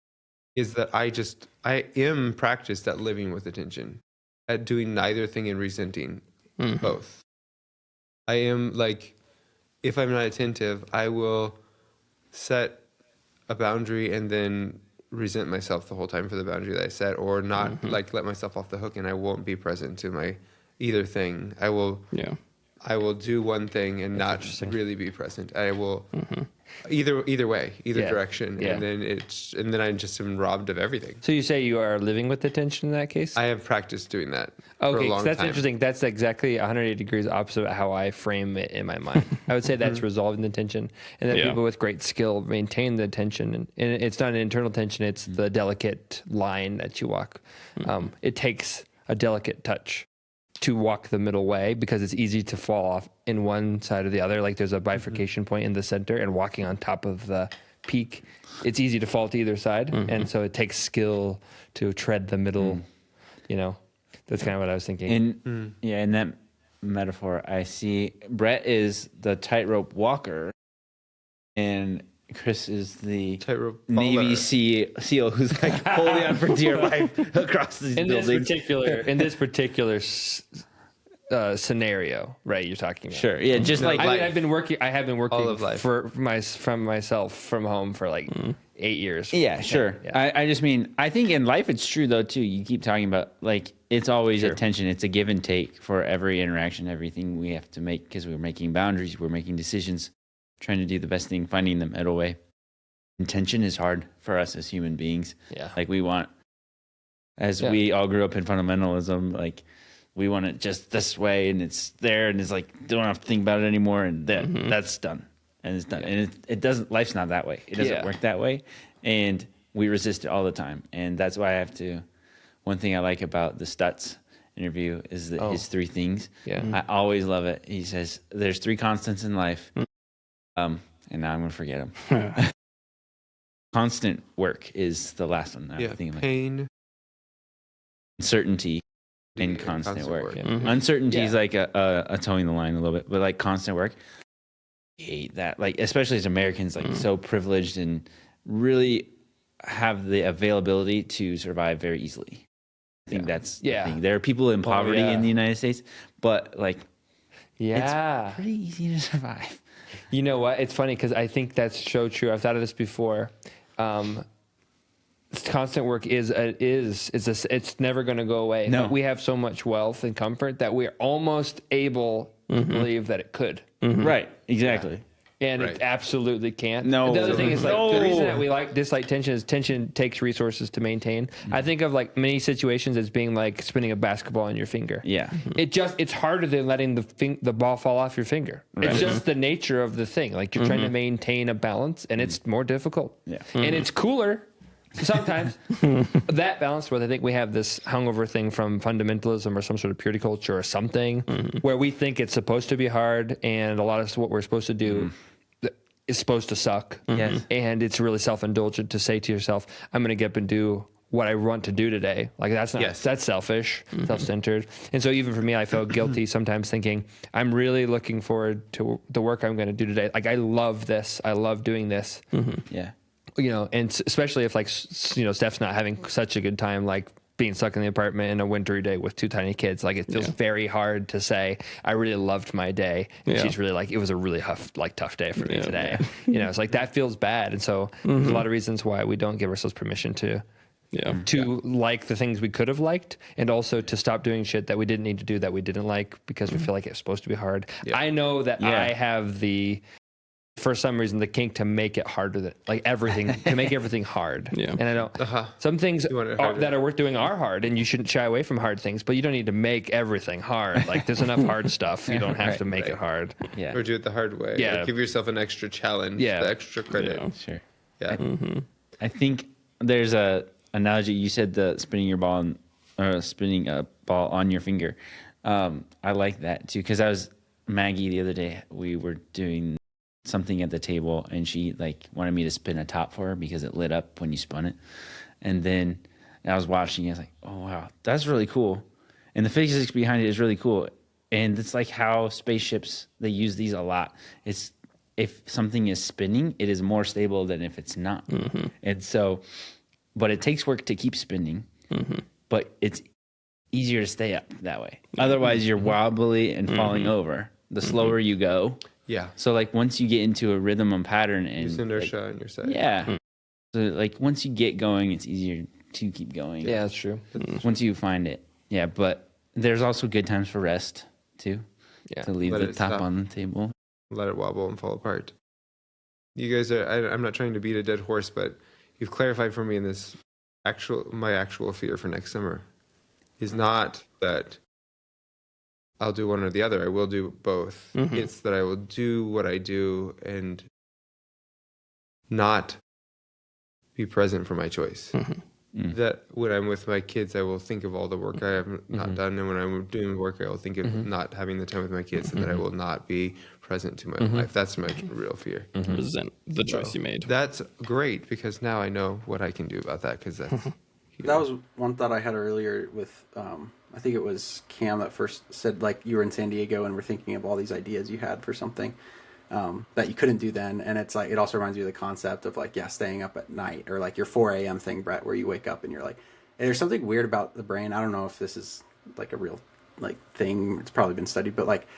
is that I am practiced at living with the tension, at doing neither thing and resenting both. I am like, if I'm not attentive, I will set a boundary and then resent myself the whole time for the boundary that I set, or not like let myself off the hook, and I won't be present to my either thing. I will do one thing and not really be present. I will either way, either direction, and then I just am robbed of everything. So you say you are living with the tension in that case? I have practiced doing that. For a long that's time. interesting. That's exactly 180 degrees opposite of how I frame it in my mind. I would say that's resolving the tension, and that people with great skill maintain the tension. And it's not an internal tension; it's the delicate line that you walk. It takes a delicate touch to walk the middle way, because it's easy to fall off in one side or the other. Like there's a bifurcation point in the center, and walking on top of the peak, it's easy to fall to either side. And so it takes skill to tread the middle, That's kind of what I was thinking. In that metaphor, I see Brett is the tightrope walker, and Chris is the Navy SEAL who's like holding on for dear life across these buildings. In this particular scenario, right? You're talking about. Sure. Yeah. Just like I have been working all of life. from myself from home for like 8 years. Yeah. Sure. Yeah. I just mean, I think in life it's true though too. You keep talking about like it's always a tension. It's a give and take for every interaction, everything we have to make, because we're making boundaries, we're making decisions, trying to do the best thing, finding the middle way. Intention is hard for us as human beings. Yeah. Like we want, we all grew up in fundamentalism, like we want it just this way, and it's there, and it's like, don't have to think about it anymore, and that's done. And it's done. And it doesn't, life's not that way. It doesn't work that way. And we resist it all the time. And that's why I have to, one thing I like about the Stutz interview is that his 3 things. Yeah. I always love it. He says, there's 3 constants in life. And now I'm going to forget them. Constant work is the last one. Pain, uncertainty, and constant work. Yeah. Uncertainty is like a towing the line a little bit, but like constant work, I hate that. Like especially as Americans, like so privileged and really have the availability to survive very easily. I think that's the thing. There are people in poverty in the United States, but like it's pretty easy to survive. You know what? It's funny because I think that's so true. I've thought of this before. constant work it's never going to go away. No. But we have so much wealth and comfort that we're almost able to believe that it could. Right. Exactly. And Right. it absolutely can't. No. The other thing is like No. the reason that we dislike tension is tension takes resources to maintain. I think of like many situations as being like spinning a basketball on your finger. Yeah. It's harder than letting the ball fall off your finger. It's just the nature of the thing. Like you're trying to maintain a balance, and it's more difficult. Yeah. And it's cooler sometimes. That balance, where I think we have this hungover thing from fundamentalism or some sort of purity culture or something, where we think it's supposed to be hard, and a lot of what we're supposed to do is supposed to suck. Yes. And it's really self-indulgent to say to yourself, I'm going to get up and do what I want to do today. Like that's not, that's selfish, self-centered. And so even for me, I felt guilty sometimes thinking, I'm really looking forward to the work I'm going to do today. Like I love this. I love doing this. Yeah. You know, and especially if like, you know, Steph's not having such a good time, like being stuck in the apartment in a wintry day with 2 tiny kids, like it feels very hard to say, I really loved my day. And she's really like, it was a really tough day for me today. You know, it's like that feels bad. And so there's a lot of reasons why we don't give ourselves permission to like the things we could have liked, and also to stop doing shit that we didn't need to do that we didn't like because we feel like it's supposed to be hard. I know that I have for some reason the kink to make it harder than like everything to make everything hard. And I don't some things that are worth doing are hard, and you shouldn't shy away from hard things, but you don't need to make everything hard. Like there's enough hard stuff. You don't have to make it hard. Or do it the hard way. Yeah. Or give yourself an extra challenge. The extra credit. Sure. Yeah. I think there's a analogy. You said the spinning spinning a ball on your finger. I like that too, because Maggie the other day, we were doing something at the table, and she like wanted me to spin a top for her because it lit up when you spun it. And then I was watching, I was like, oh wow, that's really cool. And the physics behind it is really cool. And it's like how spaceships, they use these a lot. It's if something is spinning, it is more stable than if it's not. And so, but it takes work to keep spinning, but it's easier to stay up that way. Otherwise you're wobbly and falling over the slower you go. Yeah. So like once you get into a rhythm and pattern, and use inertia on your side. Yeah. So like once you get going, it's easier to keep going. Yeah, that's true. Once you find it. Yeah, but there's also good times for rest too. Yeah. To leave the top on the table. Let it wobble and fall apart. You guys I'm not trying to beat a dead horse, but you've clarified for me in this my actual fear for next summer is not that I'll do one or the other. I will do both. It's that I will do what I do and not be present for my choice. That when I'm with my kids, I will think of all the work I have not done. And when I'm doing work, I will think of not having the time with my kids, and that I will not be present to my life. That's my real fear. Resent the choice you made. That's great, because now I know what I can do about that, because that's... That was one thought I had earlier with, I think it was Cam that first said, like, you were in San Diego and were thinking of all these ideas you had for something that you couldn't do then. And it's like, it also reminds me of the concept of like, staying up at night, or like your 4 a.m. thing, Brett, where you wake up and you're like, hey, there's something weird about the brain. I don't know if this is like a real like thing. It's probably been studied, but like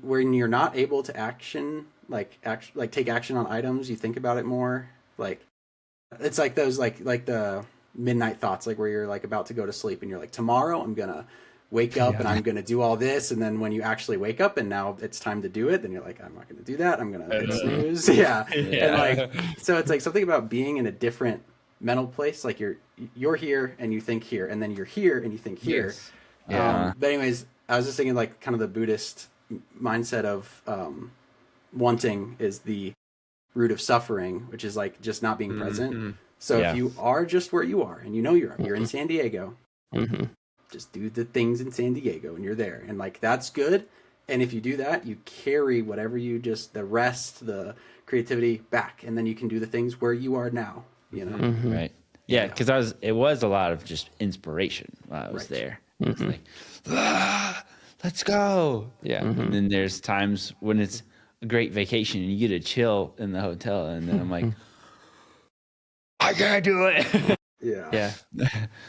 when you're not able to take action on items, you think about it more. Like it's like those like the midnight thoughts, like where you're like about to go to sleep and you're like, tomorrow I'm gonna wake up and I'm gonna do all this, and then when you actually wake up and now it's time to do it, then you're like, I'm not gonna do that, I'm gonna snooze. And like, so it's like something about being in a different mental place, like you're here and you think here, and then you're here and you think here. But anyways, I was just thinking like kind of the Buddhist mindset of wanting is the root of suffering, which is like just not being present. So if you are just where you are and you know you're in San Diego, just do the things in San Diego and you're there. And like, that's good. And if you do that, you carry whatever the rest, the creativity back. And then you can do the things where you are now, you know? Right. Yeah. Cause it was a lot of just inspiration while I was there. It's like, let's go. Yeah. And then there's times when it's a great vacation and you get to chill in the hotel. And then I'm like, I can't do it. Yeah.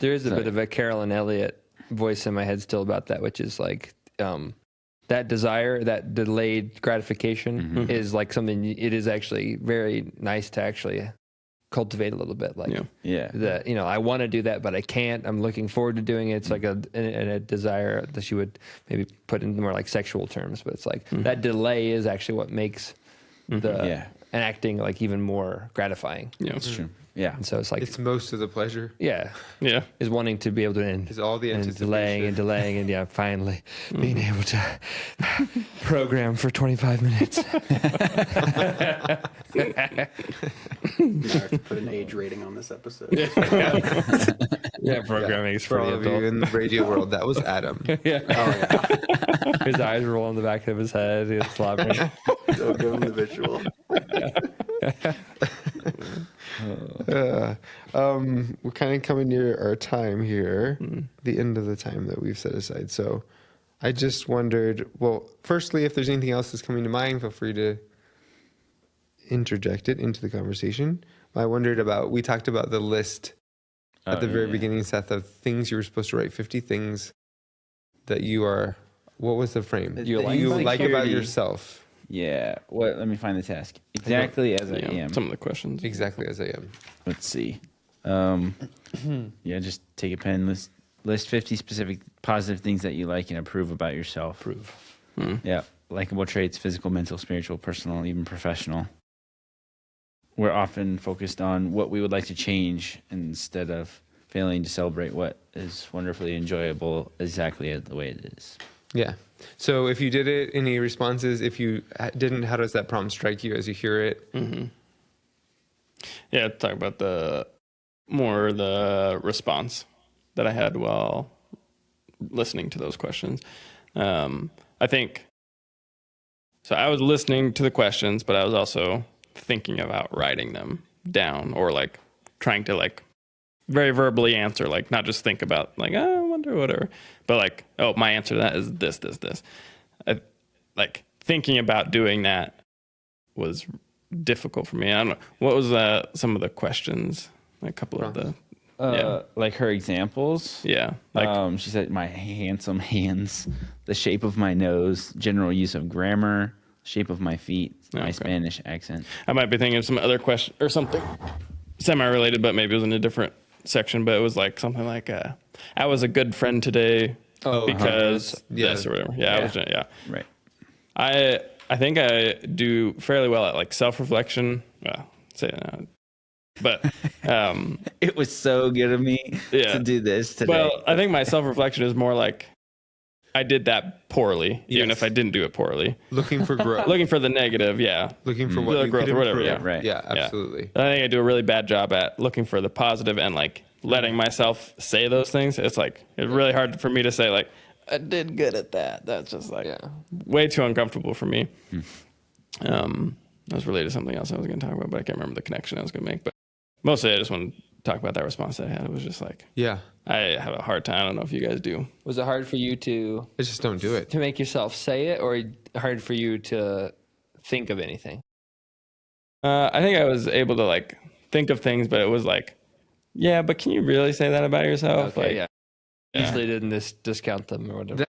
There is a bit of a Carolyn Elliott voice in my head still about that, which is like that desire, that delayed gratification is like something. It is actually very nice to actually cultivate a little bit. Like, Yeah. I want to do that, but I can't. I'm looking forward to doing it. It's like a desire that you would maybe put in more like sexual terms, but it's like that delay is actually what makes the enacting like even more gratifying. Yeah, That's true. Yeah. And so it's like, It's most of the pleasure. yeah. is wanting to be able to end. Is all the and anticipation. delaying and finally being able to program for 25 minutes. You have to put an age rating on this episode. Yeah, programming is For pretty all of you adult. in the radio world, that was Adam. His eyes roll on the back of his head. He's slobbering. So give him the visual. We're kind of coming near our time here, the end of the time that we've set aside. So I just wondered, well, firstly, if there's anything else that's coming to mind, feel free to interject it into the conversation. I wondered about, we talked about the list at the very beginning, Seth, of things you were supposed to write, 50 things that you are, what was the frame? You like like about security. yourself. Yeah. Let me find the task. Exactly as I am. Some of the questions. Exactly as I am. Let's see. Just take a pen, list 50 specific positive things that you like and approve about yourself. Yeah. Likable traits, physical, mental, spiritual, personal, even professional. We're often focused on what we would like to change instead of failing to celebrate what is wonderfully enjoyable exactly the way it is. Yeah. So if you did it, any responses? If you didn't, how does that prompt strike you as you hear it? Yeah, talk about the response that I had while listening to those questions. I think, so I was listening to the questions, but I was also thinking about writing them down or like trying to like very verbally answer, like not just think about like, I wonder, whatever, but like, oh, my answer to that is this. I, like thinking about doing that was difficult for me. I don't know. What was some of the questions? A couple of the, like her examples. yeah. Like, she said, my handsome hands, the shape of my nose, general use of grammar, shape of my feet, my Spanish accent. I might be thinking of some other question or something semi-related, but maybe it was in a different section, but it was like something like, I was a good friend today because this or whatever. Yeah. Right. I think I do fairly well at like self-reflection. Well, say that. But It was so good of me to do this today. Well, I think my self-reflection is more like I did that poorly, even if I didn't do it poorly. Looking for growth. Looking for the negative, yeah. Looking for what The you growth could or whatever, improve. yeah. Right. Yeah, absolutely. I think I do a really bad job at looking for the positive and like letting myself say those things. It's like it's really hard for me to say like I did good at that. That's just like way too uncomfortable for me. That was related to something else I was going to talk about, but I can't remember the connection I was going to make. But mostly, I just want to talk about that response that I had. It was just like, I have a hard time. I don't know if you guys do. Was it hard for you I just don't do it. to make yourself say it, or hard for you to think of anything? I think I was able to like think of things, but it was like, yeah, but can you really say that about yourself? Okay, like, Usually didn't discount them or whatever.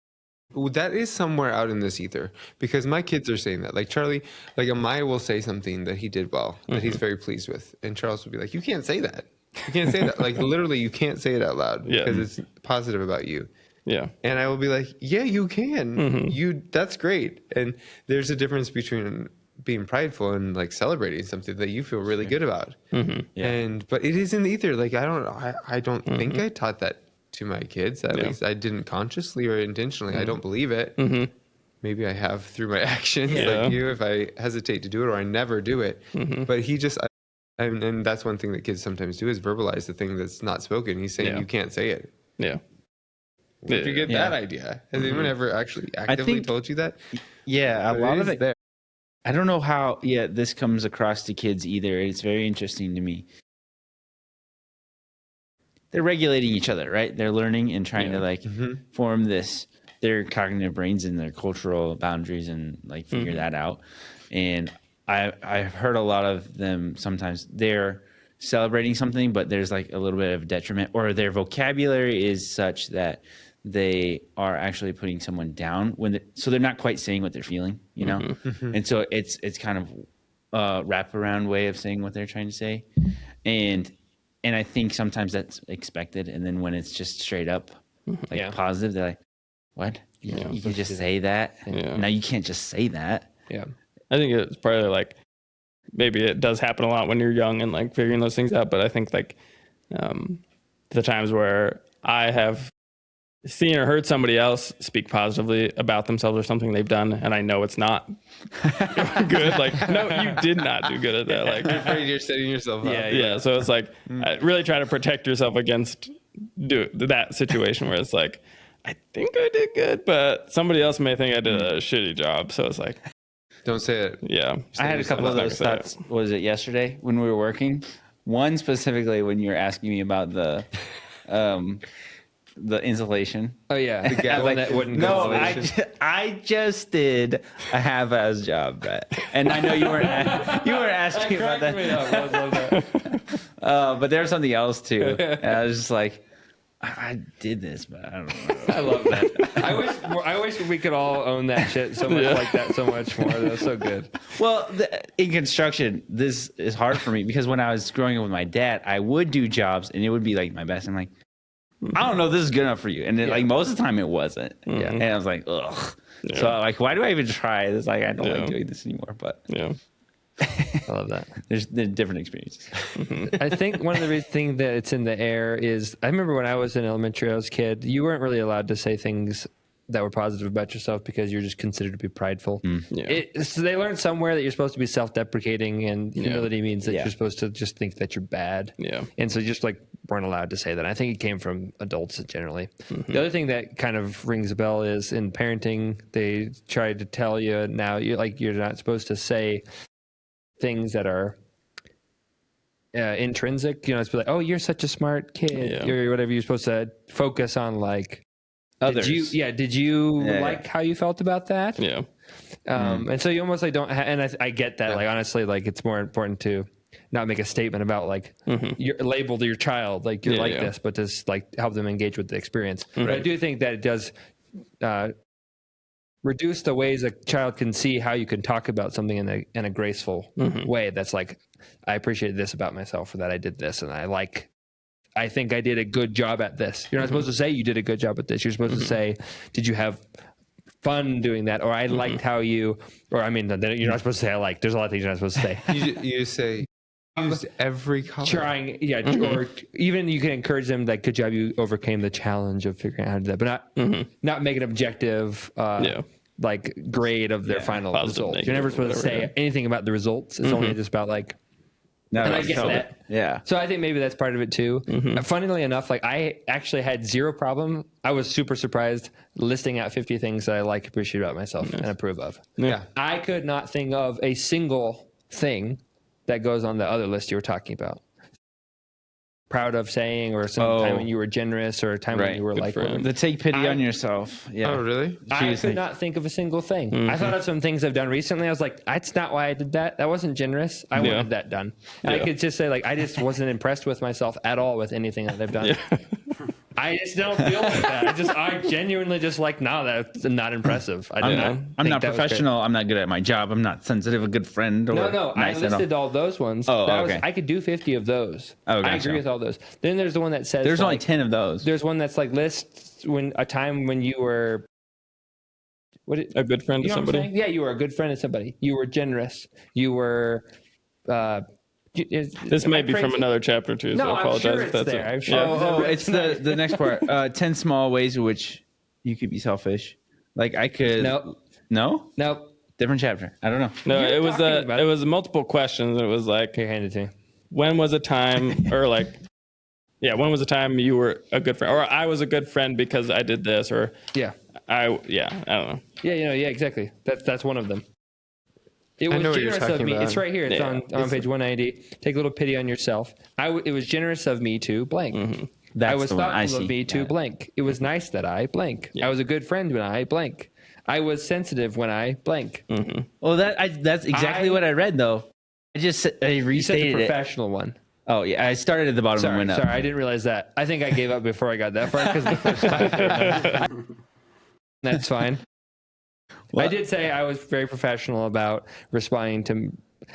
That is somewhere out in this ether because my kids are saying that. Like Charlie, like Amaya will say something that he did well, that he's very pleased with. And Charles will be like, you can't say that. You can't say that. Like literally, you can't say it out loud because it's positive about you. Yeah. And I will be like, yeah, you can. That's great. And there's a difference between being prideful and like celebrating something that you feel really good about. But it is in the ether. Like I don't think I taught that to my kids. At least I didn't consciously or intentionally. I don't believe it. Maybe I have through my actions, like you, if I hesitate to do it or I never do it. But he just, and that's one thing that kids sometimes do is verbalize the thing that's not spoken. He's saying you can't say it. Yeah. Where'd you get that idea? Has anyone ever actually actively told you that? Yeah, a But lot it of is it. there. I don't know how this comes across to kids either. It's very interesting to me. They're regulating each other, right? They're learning and trying to like form their cognitive brains and their cultural boundaries and like figure that out. And I've heard a lot of them sometimes they're celebrating something, but there's like a little bit of detriment, or their vocabulary is such that they are actually putting someone down so they're not quite saying what they're feeling, you know? And so it's kind of a wraparound way of saying what they're trying to say. and I think sometimes that's expected, and then when it's just straight up like positive, they're like, what? You can just say that? No, you can't just say that. Yeah. I think it's probably like, maybe it does happen a lot when you're young and like figuring those things out. But I think like the times where I have seen or heard somebody else speak positively about themselves or something they've done, and I know it's not good. Like, no, you did not do good at that. Like, You're afraid you're setting yourself up. yeah. So it's like, really try to protect yourself against that situation where it's like, I think I did good, but somebody else may think I did a shitty job. So it's like, Don't say it. yeah. I had a couple of those thoughts. Was it yesterday when we were working? One specifically when you were asking me about the insulation. Oh yeah, The one that wouldn't go No, away. I just did a half-ass job, Brett. And I know you weren't asking about that. But there's something else too. And I was just like, I did this, but I don't know. I love that. I wish we could all own that shit so much like that, so much more. That's so good. Well, in construction, this is hard for me because when I was growing up with my dad, I would do jobs and it would be like my best. I'm like, I don't know if this is good enough for you. And then, like most of the time it wasn't. Yeah. And I was like, ugh. Yeah. So like, why do I even try this? Like, I don't like doing this anymore, but yeah. I love that. There's different experiences. I think one of the things that it's in the air is, I remember when I was in elementary, I was a kid, you weren't really allowed to say things that were positive about yourself because you're just considered to be prideful. So they learned somewhere that you're supposed to be self-deprecating, and humility means that you're supposed to just think that you're bad. Yeah. And so just like weren't allowed to say that. I think it came from adults generally. The other thing that kind of rings a bell is in parenting, they try to tell you now you're not supposed to say things that are intrinsic. It's like, oh, you're such a smart kid, or whatever. You're supposed to focus on like others. Did you like how you felt about that? Yeah. And so you almost like don't. And I get that. Like honestly, like it's more important to not make a statement about like you're labeled your child like you're this, but just like help them engage with the experience. But I do think that it does reduce the ways a child can see how you can talk about something in a graceful way. That's like, I appreciate this about myself, or that I did this, and I think I did a good job at this. You're not supposed to say you did a good job at this. You're supposed to say, did you have fun doing that? Or I liked how you, or I mean, you're not supposed to say I like. There's a lot of things you're not supposed to say. You say, used every color. Trying, or even you can encourage them that good job, you overcame the challenge of figuring out how to do that, but not make an objective like grade of their final result. You're never supposed to say anything about the results. It's only just about like, and I get that. Yeah. So I think maybe that's part of it too. Funnily enough, like I actually had zero problem. I was super surprised listing out 50 things that I like, appreciate about myself, and approve of. Yeah. I could not think of a single thing that goes on the other list you were talking about. Proud of saying, or some time when you were generous, or a time when you were like, the take pity on yourself. Yeah. Oh, really? I could not think of a single thing. I thought of some things I've done recently. I was like, that's not why I did that. That wasn't generous. I wanted that done. And I could just say like, I just wasn't impressed with myself at all with anything that I've done. I just don't feel like that. I genuinely just like, no, that's not impressive. I'm not professional. I'm not good at my job. I'm not sensitive, a good friend. Or no. Nice I listed all those ones. I could do 50 of those. Oh, gotcha. I agree with all those. Then there's the one that says there's only 10 of those. There's one that's like lists a time when you were a good friend to somebody. Yeah, you were a good friend to somebody. You were generous. You were. This may be from another chapter too, so I apologize if that's there. I'm sure it's the next part. 10 small ways in which you could be selfish. Like I could. No. Different chapter. I don't know. No, it was multiple questions. It was like, here, hand it to me. When was a time, or like, when was a time you were a good friend, or I was a good friend because I did this, or I don't know. Yeah, exactly. That's one of them. It was generous of me. About. It's right here. It's on page 190. Take a little pity on yourself. It was generous of me to blank. I was thoughtful of me to blank. It was nice that I blank. I was a good friend when I blank. I was sensitive when I blank. Well, that's exactly what I read though. I restated you said the professional one. Oh yeah, I started at the bottom and went up. Sorry, I didn't realize that. I think I gave up before I got that far because the first time. That's fine. What? I did say I was very professional about responding to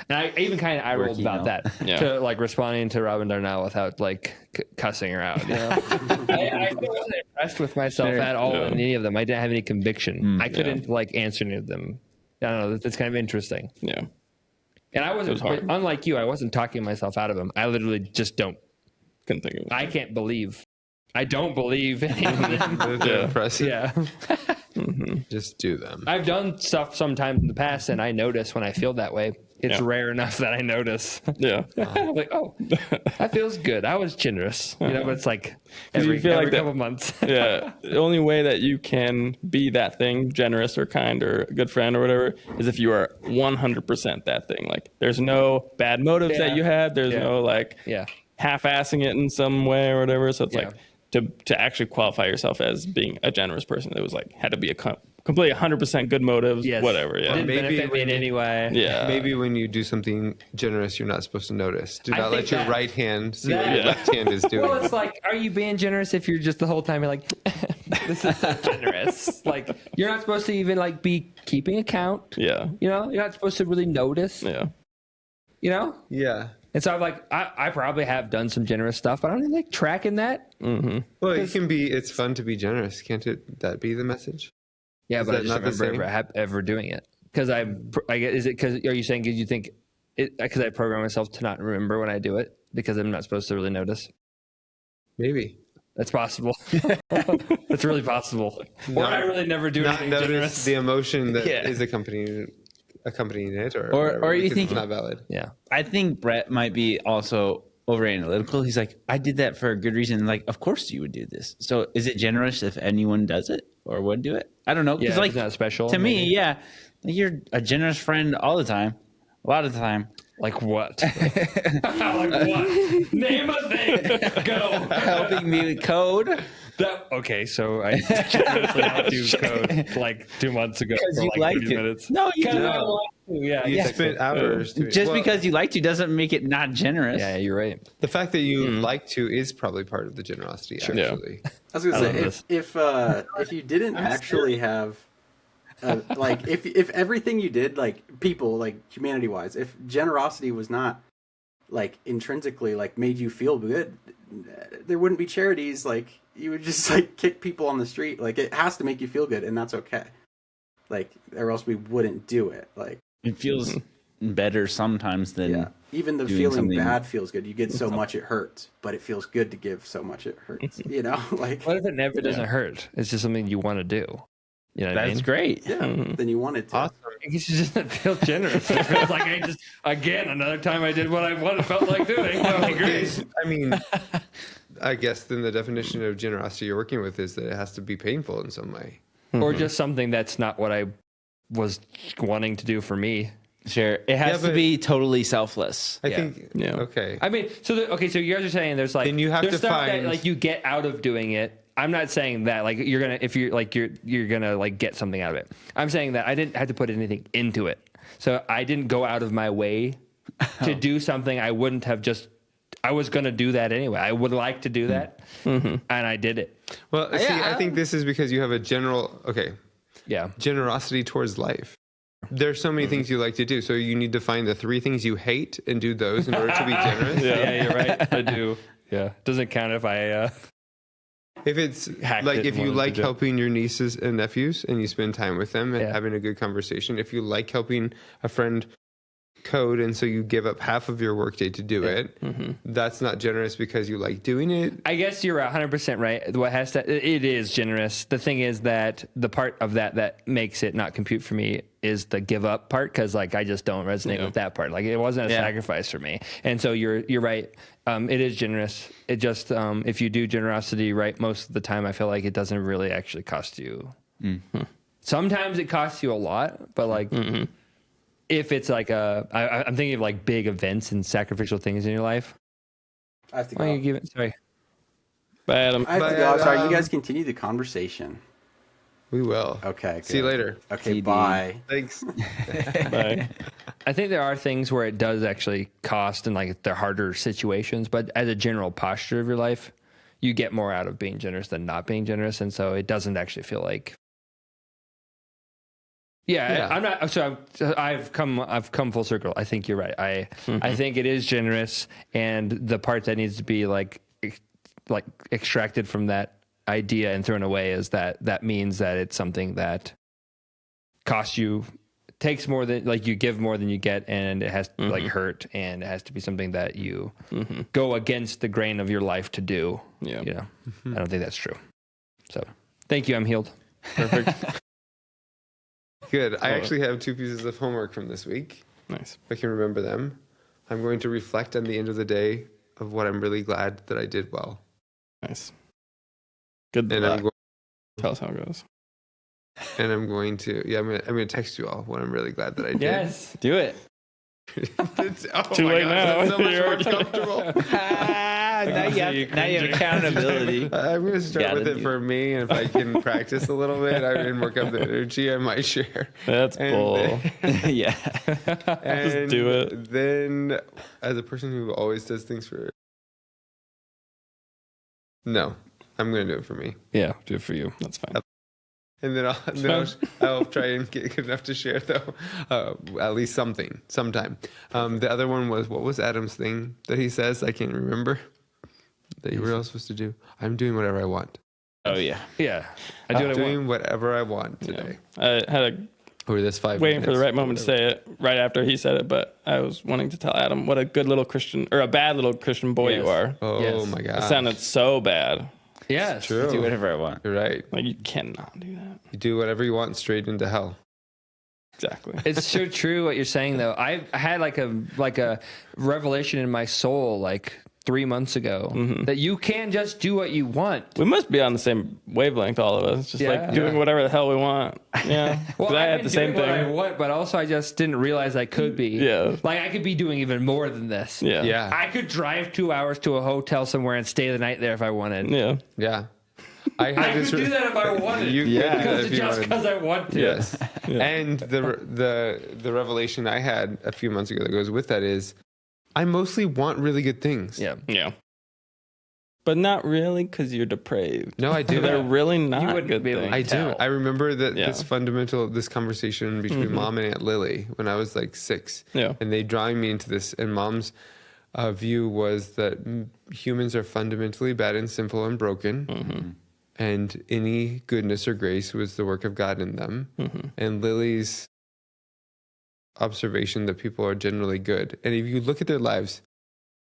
And I even kind of eye rolled Working about out. that Yeah. to like responding to Robin Darnell without like cussing her out. You know? I still wasn't impressed with myself Sure. at all Yeah. in any of them. I didn't have any conviction. I couldn't like answer any of them. I don't know. That's kind of interesting. Yeah. And I wasn't, was hard. but unlike you, I wasn't talking myself out of them. I literally just don't. Couldn't think of it. I can't believe. I don't believe any of them. They're Yeah. impressive. Yeah. Just do them. I've done stuff sometimes in the past and I notice when I feel that way. It's Yeah. rare enough that I notice. Yeah. I'm like, oh, that feels good. I was generous. You know, but it's like you every feel like that- couple months. Yeah. The only way that you can be that thing, generous or kind or a good friend or whatever, is if you are 100% that thing. Like, there's no bad motives that Yeah. you had. There's Yeah. no like Yeah. half-assing it in some way or whatever. So it's Yeah. like to actually qualify yourself as being a generous person, it was like had to be a completely 100% good motives. Yes. Whatever. Yeah. Didn't Maybe benefit me in when- any way. Yeah. Maybe when you do something generous, you're not supposed to notice. Do I not think let your that- right hand see what that- your left hand is doing. Well, it's like, are you being generous if you're just the whole time you're like, this is so generous? Like, you're not supposed to even like be keeping account. Yeah. You know, you're not supposed to really notice. Yeah. You know. Yeah. And so I'm like, I probably have done some generous stuff, but I don't like tracking that. Well, it can be. It's fun to be generous, can't it? That be the message. Yeah, Is but I that just not the remember ever doing it because I guess is it because are you saying because you think it because I program myself to not remember when I do it because I'm not supposed to really notice? Maybe. That's possible. That's really possible. Or I really never do Not anything notice generous. the emotion that Yeah. is accompanying it, or Or you because think- it's not valid. Yeah. I think Brett might be also over analytical. He's like, I did that for a good reason. Like, of course you would do this. So is it generous if anyone does it or would do it? I don't know. 'Cause, Yeah, like it's not special. to me, maybe. yeah, like, you're a generous friend all the time, a lot of the time. Like what? Like what? Name a thing. Go. Helping me with code Okay, so I generously helped you code like 2 months ago because for you like like 30 to. minutes. No, you Kinda do. I want to, yeah. You yeah. spent hours. doing it. Just Well, because you like to doesn't make it not generous. Yeah, you're right. the fact that you like to is probably part of the generosity. Yeah. Actually, I was gonna love say this. if you didn't actually have like if everything you did like people like humanity wise if generosity was not like intrinsically like made you feel good, there wouldn't be charities. Like you would just like kick people on the street. Like it has to make you feel good, and that's okay. Like or else we wouldn't do it. Like It feels better sometimes than yeah, even the doing feeling something- bad feels good. You get so much it hurts, but it feels good to give so much it hurts. You know, like What if it never doesn't hurt? It's just something you want to do. You know what I That's mean? great. then you want it to. awesome. It just doesn't feel generous. It feels like I just again another time I did what I felt like doing. That would be great. I mean, I guess then the definition of generosity you're working with is that it has to be painful in some way. Or just something that's not what I was wanting to do for me. Sure. It has Yeah, to but- be totally selfless. I Yeah. think. Yeah. Okay. I mean, so so you guys are saying there's like Then you have there's to stuff find- that like you get out of doing it. I'm not saying that like you're gonna if you're like you're gonna like get something out of it. I'm saying that I didn't have to put anything into it, so I didn't go out of my way to do something I wouldn't have just. I was gonna do that anyway. I would like to do that, and I did it. Well, see, I think this is because you have a Yeah. generosity towards life. There's so many things you like to do, so you need to find the 3 things you hate and do those in order to be generous. Yeah, you're right. I do. Yeah, doesn't count if I. If it's Hacked like it if and you wanted to like do it. helping your nieces and nephews and you spend time with them and Yeah. having a good conversation, if you like helping a friend code and so you give up half of your workday to do it, that's not generous because you like doing it. I guess you're 100% right. What has to it is generous. The thing is that the part of that makes it not compute for me is the give up part because like I just don't resonate with that part. Like it wasn't a Yeah. sacrifice for me. And so you're right. It is generous. It just if you do generosity right most of the time, I feel like it doesn't really actually cost you. Sometimes it costs you a lot, but like. If it's like I'm thinking of like big events and sacrificial things in your life. I have to Why go. don't you give it? Sorry. Bye, Adam. I have to But, go. Sorry, you guys continue the conversation. We will. Okay. See you good. later. Okay. TD. Bye. Thanks. Bye. I think there are things where it does actually cost and like they're harder situations, but as a general posture of your life, you get more out of being generous than not being generous. And so it doesn't actually feel like Yeah, I'm not. So I've come full circle. I think you're right. I think it is generous, and the part that needs to be like extracted from that idea and thrown away is that means that it's something that costs you, takes more than, like, you give more than you get, and it has to like hurt, and it has to be something that you go against the grain of your life to do. Yeah, you know, I don't think that's true. So thank you. I'm healed. Perfect. Good. I actually have 2 pieces of homework from this week. Nice. If I can remember them. I'm going to reflect on the end of the day of what I'm really glad that I did well. Nice. Good And luck. Tell us how it goes. And I'm going to, I'm going to text you all what I'm really glad that I did. Yes, do it. Too late now. That's so much more comfortable. Now you have accountability. I'm going to start Gotta with it do for me, and if I can practice a little bit, and work up the energy, I might share. That's bull. Yeah. And do it. Then, as a person who always does things for, no, I'm going to do it for me. Yeah, do it for you. That's fine. And then I'll try and get good enough to share, though, at least something, sometime. The other one was, what was Adam's thing that he says? I can't remember. That you were all supposed to do. I'm doing whatever I want. Oh yeah. Yeah, I I'm doing whatever I want today. I had Over this 5 waiting minutes. for the right moment to say it right after he said it, but I was wanting to tell Adam what a good little Christian, or a bad little Christian boy you are. Oh Yes. my It God. sounded so bad. Yes. True. Do whatever I want. You're right. Like, you cannot do that. You do whatever you want straight into hell. Exactly. It's so true what you're saying, though. I had like a revelation in my soul like 3 months ago that you can just do what you want. We must be on the same wavelength, all of us. Just Yeah. like doing whatever the hell we want. Yeah. Well, 'Cause I had the same what I thing. want, but also I just didn't realize I could be. Yeah. Like I could be doing even more than this. Yeah. Yeah. I could drive 2 hours to a hotel somewhere and stay the night there if I wanted. Yeah. Yeah. I I could do that if I wanted. You could do that if you Just wanted. because I want to. Yes. And the revelation I had a few months ago that goes with that is, I mostly want really good things. Yeah. Yeah. But not really, because you're depraved. No, I do. They're really not wouldn't good be able to things. I do. tell. I remember that Yeah. this conversation between Mom and Aunt Lily when I was like 6. Yeah. And they drawing me into this. And Mom's view was that humans are fundamentally bad and sinful and broken. And any goodness or grace was the work of God in them. And Lily's observation that people are generally good. And if you look at their lives,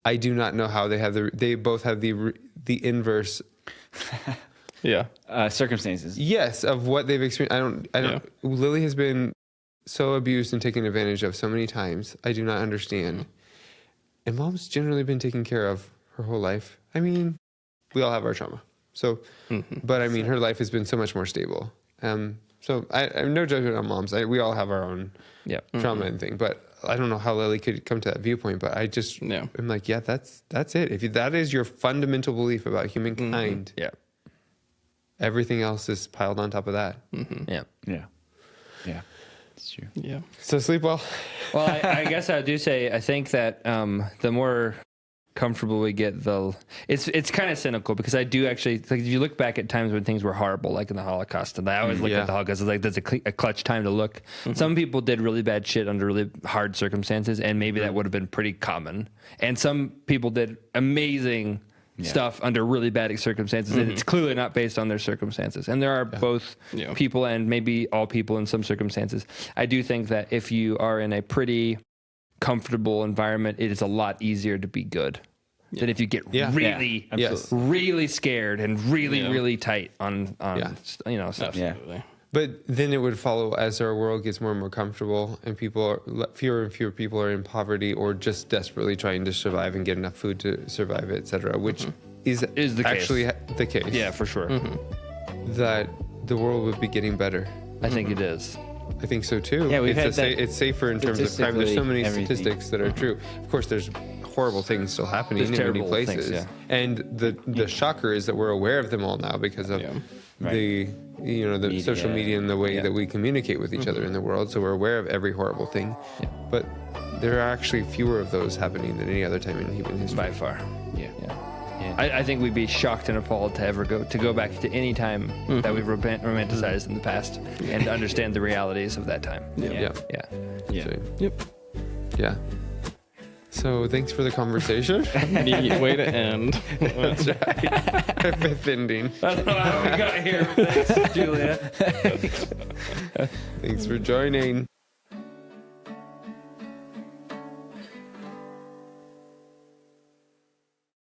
I do not know how they both have the inverse. Yeah. Circumstances. Yes, of what they've experienced. I don't. Lily has been so abused and taken advantage of so many times. I do not understand. And Mom's generally been taken care of her whole life. I mean, we all have our trauma. So, but I mean, her life has been so much more stable. So I'm no judgment on moms. We all have our own trauma and thing. But I don't know how Lily could come to that viewpoint. But I just, I'm like, yeah, that's it. If that is your fundamental belief about humankind, everything else is piled on top of that. Yeah. It's true. Yeah. So sleep well. Well, I guess I do say I think that the more comfortable we get, it's kind of cynical, because I do actually, like, if you look back at times when things were horrible, like in the Holocaust, and I always look at the Holocaust, it's like there's a clutch time to look. Some people did really bad shit under really hard circumstances, and maybe that would have been pretty common. And some people did amazing stuff under really bad circumstances, and it's clearly not based on their circumstances. And there are both people and maybe all people in some circumstances. I do think that if you are in a pretty comfortable environment, it is a lot easier to be good than if you get really scared and really tight on stuff. Yeah. But then it would follow as our world gets more and more comfortable, and fewer and fewer people are in poverty or just desperately trying to survive and get enough food to survive, etc., which is the actually the case. Yeah, for sure. That the world would be getting better. I think it is. I think so too. Yeah, we've had that it's safer in terms of crime. There's so many everything. statistics that are true. Of course, there's horrible things still happening There's in many terrible places. things, And the shocker is that we're aware of them all now because of the Media. social media and the way that we communicate with each other in the world. So we're aware of every horrible thing. But there are actually fewer of those happening than any other time in human history. By far. Yeah. I think we'd be shocked and appalled to ever go back to any time that we've romanticized in the past and understand the realities of that time. Yeah. Yeah. Yep. Yeah. So thanks for the conversation. Neat way to end. That's right. Fifth ending. I don't know how we got here. Thanks, Julia. Thanks for joining.